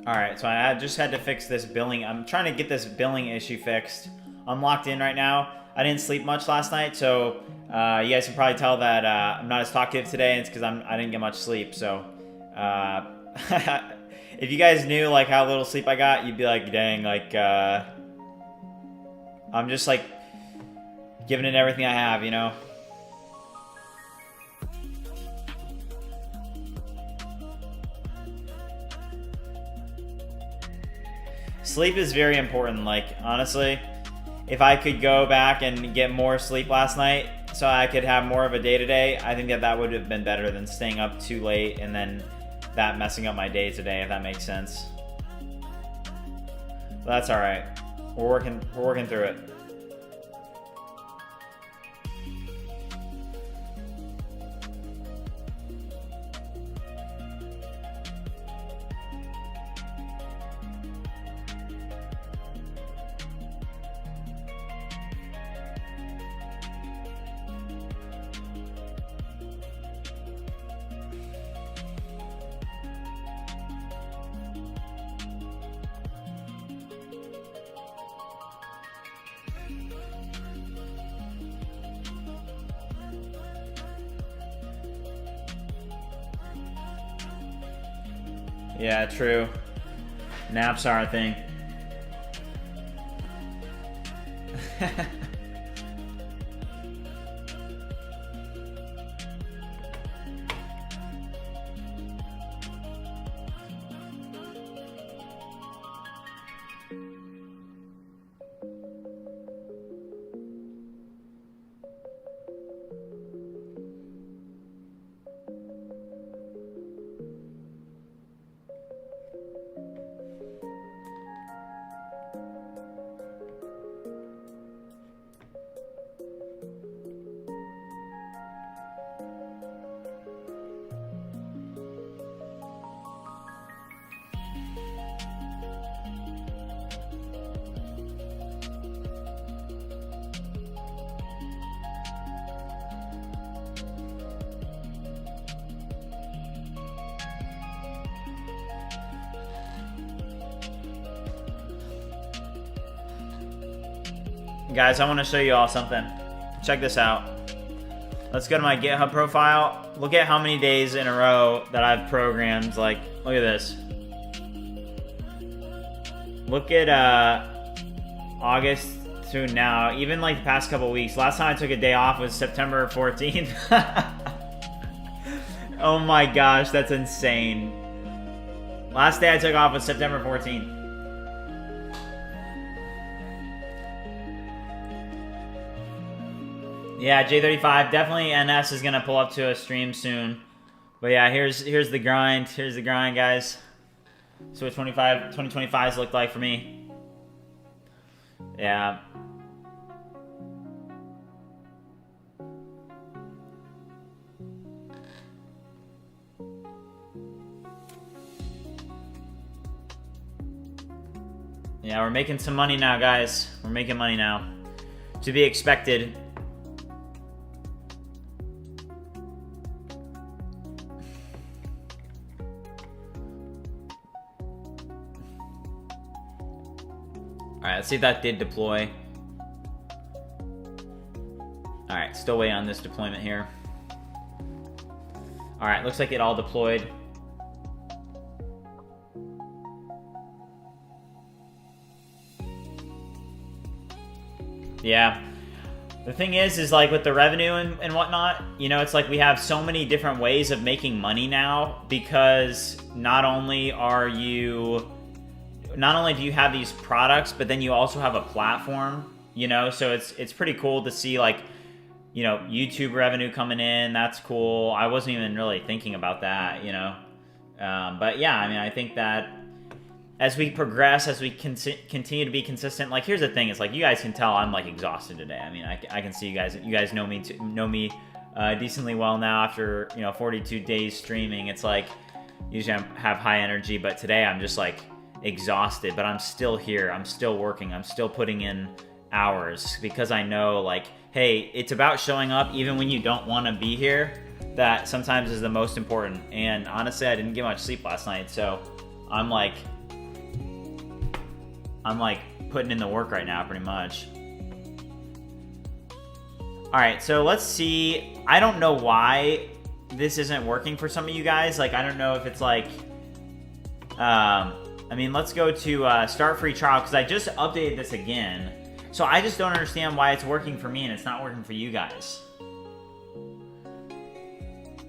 Speaker 1: Alright, so I just had to fix this billing. I'm trying to get this billing issue fixed. I'm locked in right now. I didn't sleep much last night, so you guys can probably tell that I'm not as talkative today, and it's because I didn't get much sleep, so if you guys knew like how little sleep I got, you'd be like, dang, like I'm just like giving it everything I have, you know? Sleep is very important. Like, honestly, if I could go back and get more sleep last night so I could have more of a day-to-day, I think that would have been better than staying up too late and then that messing up my day today, if that makes sense. But that's all right. We're working through it. Yeah, true. Naps are a thing. Guys, I want to show you all something. Check this out. Let's go to my GitHub profile. Look at how many days in a row that I've programmed. Like, look at this. Look at August to now. Even like the past couple weeks. Last time I took a day off was September 14th. Oh my gosh, that's insane. Last day I took off was September 14th. Yeah, J35, definitely NS is gonna pull up to a stream soon. But yeah, here's the grind. Here's the grind, guys. So what 2025's looked like for me. Yeah. Yeah, we're making some money now, guys. We're making money now. To be expected. Alright, let's see if that did deploy. Alright, still waiting on this deployment here. Alright, looks like it all deployed. Yeah. The thing is like with the revenue and whatnot, you know, it's like we have so many different ways of making money now because not only do you have these products, but then you also have a platform, you know, so it's pretty cool to see like, you know, YouTube revenue coming in. That's cool. I wasn't even really thinking about that, you know. But yeah, I mean, I think that as we progress, as we continue to be consistent, like here's the thing, it's like you guys can tell I'm like exhausted today. I mean, I can see you guys know me decently well now after, you know, 42 days streaming. It's like usually I have high energy, but today I'm just like exhausted, but I'm still here. I'm still working. I'm still putting in hours because I know like, hey, it's about showing up even when you don't want to be here. That sometimes is the most important. And honestly, I didn't get much sleep last night, so I'm like I'm like putting in the work right now, pretty much. All right, so let's see. I don't know why this isn't working for some of you guys. Like, I don't know if it's like, I mean, let's go to start free trial because I just updated this again. So I just don't understand why it's working for me and it's not working for you guys.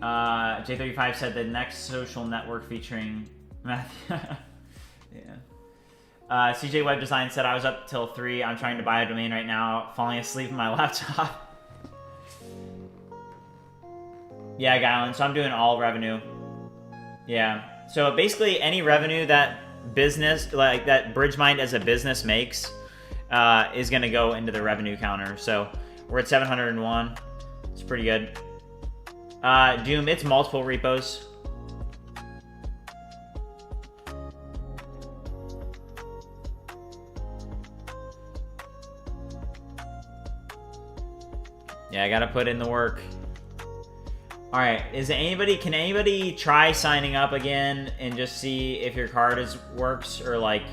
Speaker 1: J35 said the next social network featuring Matthew. Yeah. CJ Web Design said I was up till 3. I'm trying to buy a domain right now. Falling asleep on my laptop. Yeah, Guyland. So I'm doing all revenue. Yeah. So basically, any revenue that business, like that BridgeMind as a business makes, is going to go into the revenue counter. So we're at 701. It's pretty good. Doom, it's multiple repos. Yeah, I gotta put in the work. All right, can anybody try signing up again and just see if your card works, or like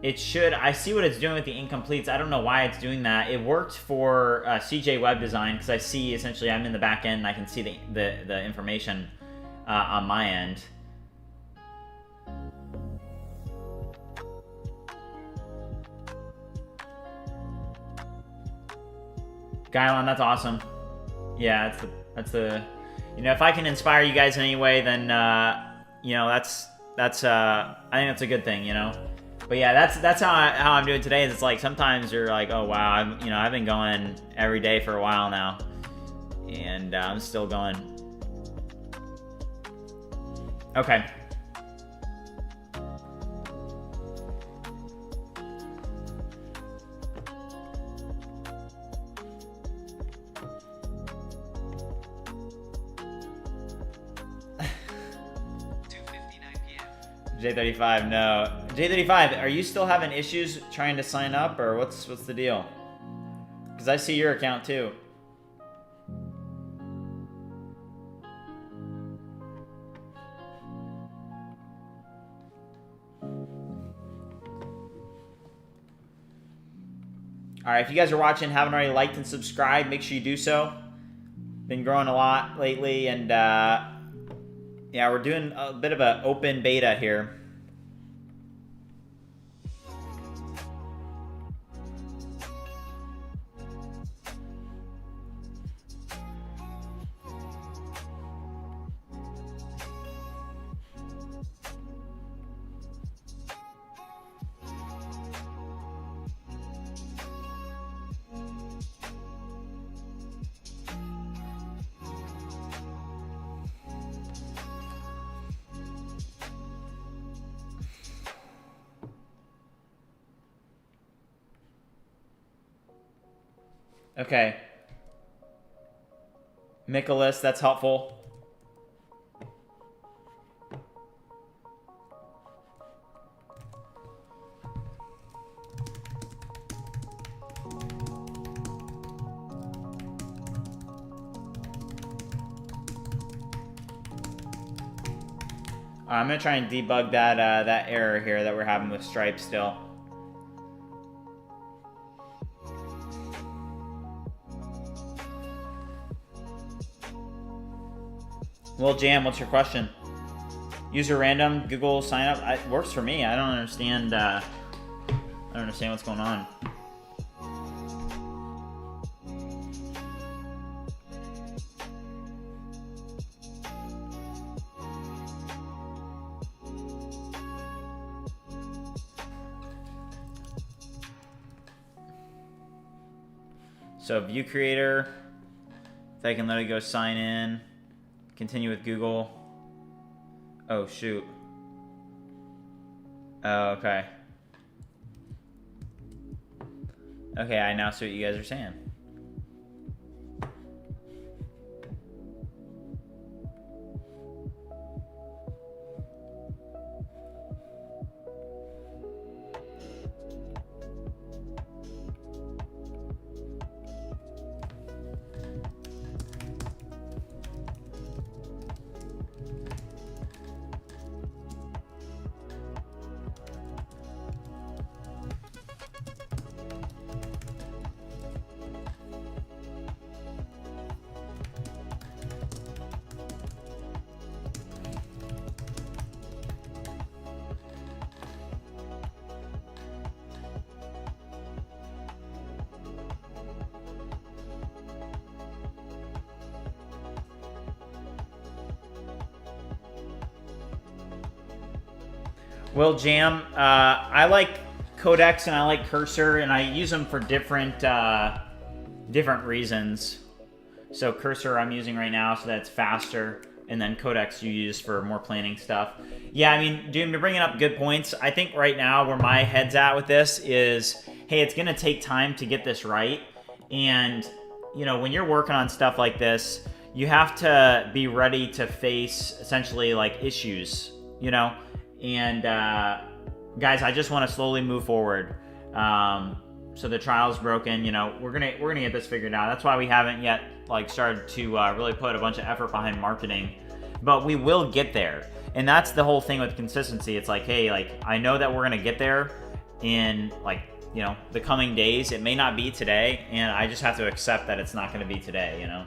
Speaker 1: it should? I see what it's doing with the incompletes. I don't know why it's doing that. It worked for CJ Web Design because I see essentially I'm in the back end and I can see the information on my end. Guylan, that's awesome. Yeah, that's the you know, if I can inspire you guys in any way, then you know, that's I think that's a good thing, you know. But yeah, that's how I'm doing today. Is it's like sometimes you're like, oh wow, I've been going every day for a while now, and I'm still going. Okay. J35, no. J35, are you still having issues trying to sign up, or what's the deal? Because I see your account too. Alright, if you guys are watching, haven't already liked and subscribed, make sure you do so. Been growing a lot lately, and yeah, we're doing a bit of an open beta here. Okay. Nicholas, that's helpful. I'm gonna try and debug that error here that we're having with Stripe still. Well, Jam, what's your question? User random Google sign up. It works for me. I don't understand. I don't understand what's going on. So ViewCreator. If I can literally go sign in. Continue with Google. Oh, shoot. Oh, okay. Okay, I now see what you guys are saying. Will Jam, I like Codex and I like Cursor, and I use them for different reasons. So Cursor I'm using right now so that's faster, and then Codex you use for more planning stuff. Yeah, I mean, Doom, you're bringing up good points. I think right now where my head's at with this is, hey, it's going to take time to get this right. And, you know, when you're working on stuff like this, you have to be ready to face essentially like issues, you know? And guys, I just want to slowly move forward. So the trial's broken, you know, we're gonna get this figured out. That's why we haven't yet like started to really put a bunch of effort behind marketing, but we will get there. And that's the whole thing with consistency. It's like, hey, like I know that we're gonna get there in like, you know, the coming days. It may not be today, and I just have to accept that it's not gonna be today, you know.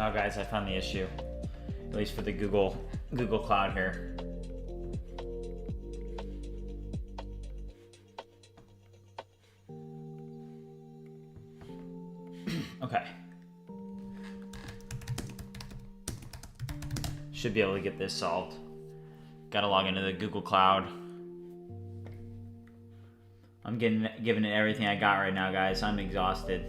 Speaker 1: Oh, guys, I found the issue. At least for the Google Cloud here. Okay. Should be able to get this solved. Gotta log into the Google Cloud. I'm giving it everything I got right now, guys. I'm exhausted.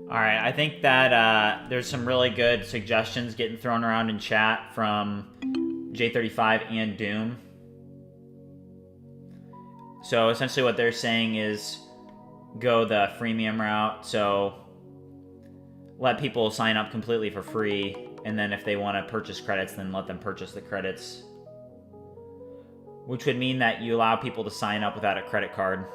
Speaker 1: All right, I think that there's some really good suggestions getting thrown around in chat from J35 and Doom. So essentially what they're saying is go the freemium route. So let people sign up completely for free, and then if they want to purchase credits, then let them purchase the credits. Which would mean that you allow people to sign up without a credit card.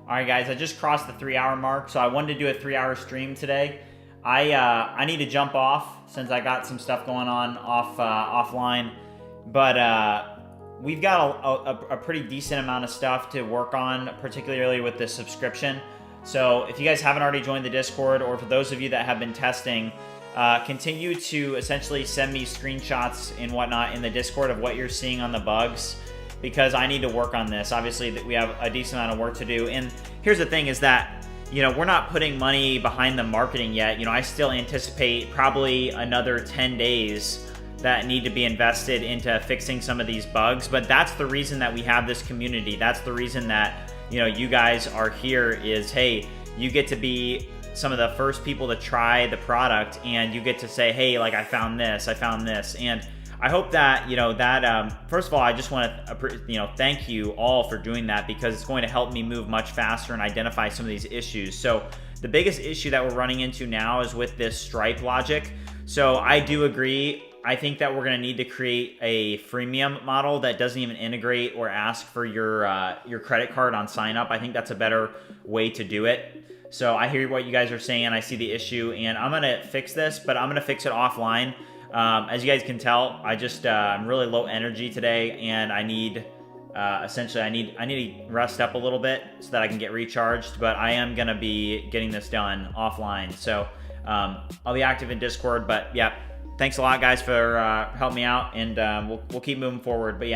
Speaker 1: All right, guys, I just crossed the 3-hour mark, so I wanted to do a 3-hour stream today. I need to jump off since I got some stuff going on offline, but we've got a pretty decent amount of stuff to work on, particularly with this subscription. So if you guys haven't already joined the Discord, or for those of you that have been testing, continue to essentially send me screenshots and whatnot in the Discord of what you're seeing on the bugs, because I need to work on this. Obviously, that we have a decent amount of work to do. And here's the thing is that, you know, we're not putting money behind the marketing yet. You know, I still anticipate probably another 10 days that need to be invested into fixing some of these bugs. But that's the reason that we have this community. That's the reason that, you know, you guys are here is, hey, you get to be some of the first people to try the product, and you get to say, hey, like, I found this. And I hope that, you know, that, first of all, I just want to, you know, thank you all for doing that, because it's going to help me move much faster and identify some of these issues. So the biggest issue that we're running into now is with this Stripe logic. So I do agree. I think that we're going to need to create a freemium model that doesn't even integrate or ask for your credit card on sign up. I think that's a better way to do it. So I hear what you guys are saying. I see the issue, and I'm going to fix this, but I'm going to fix it offline. As you guys can tell, I'm really low energy today, and I need essentially I need to rest up a little bit so that I can get recharged. But I am gonna be getting this done offline, so I'll be active in Discord. But yeah, thanks a lot, guys, for helping me out, and we'll keep moving forward. But yeah.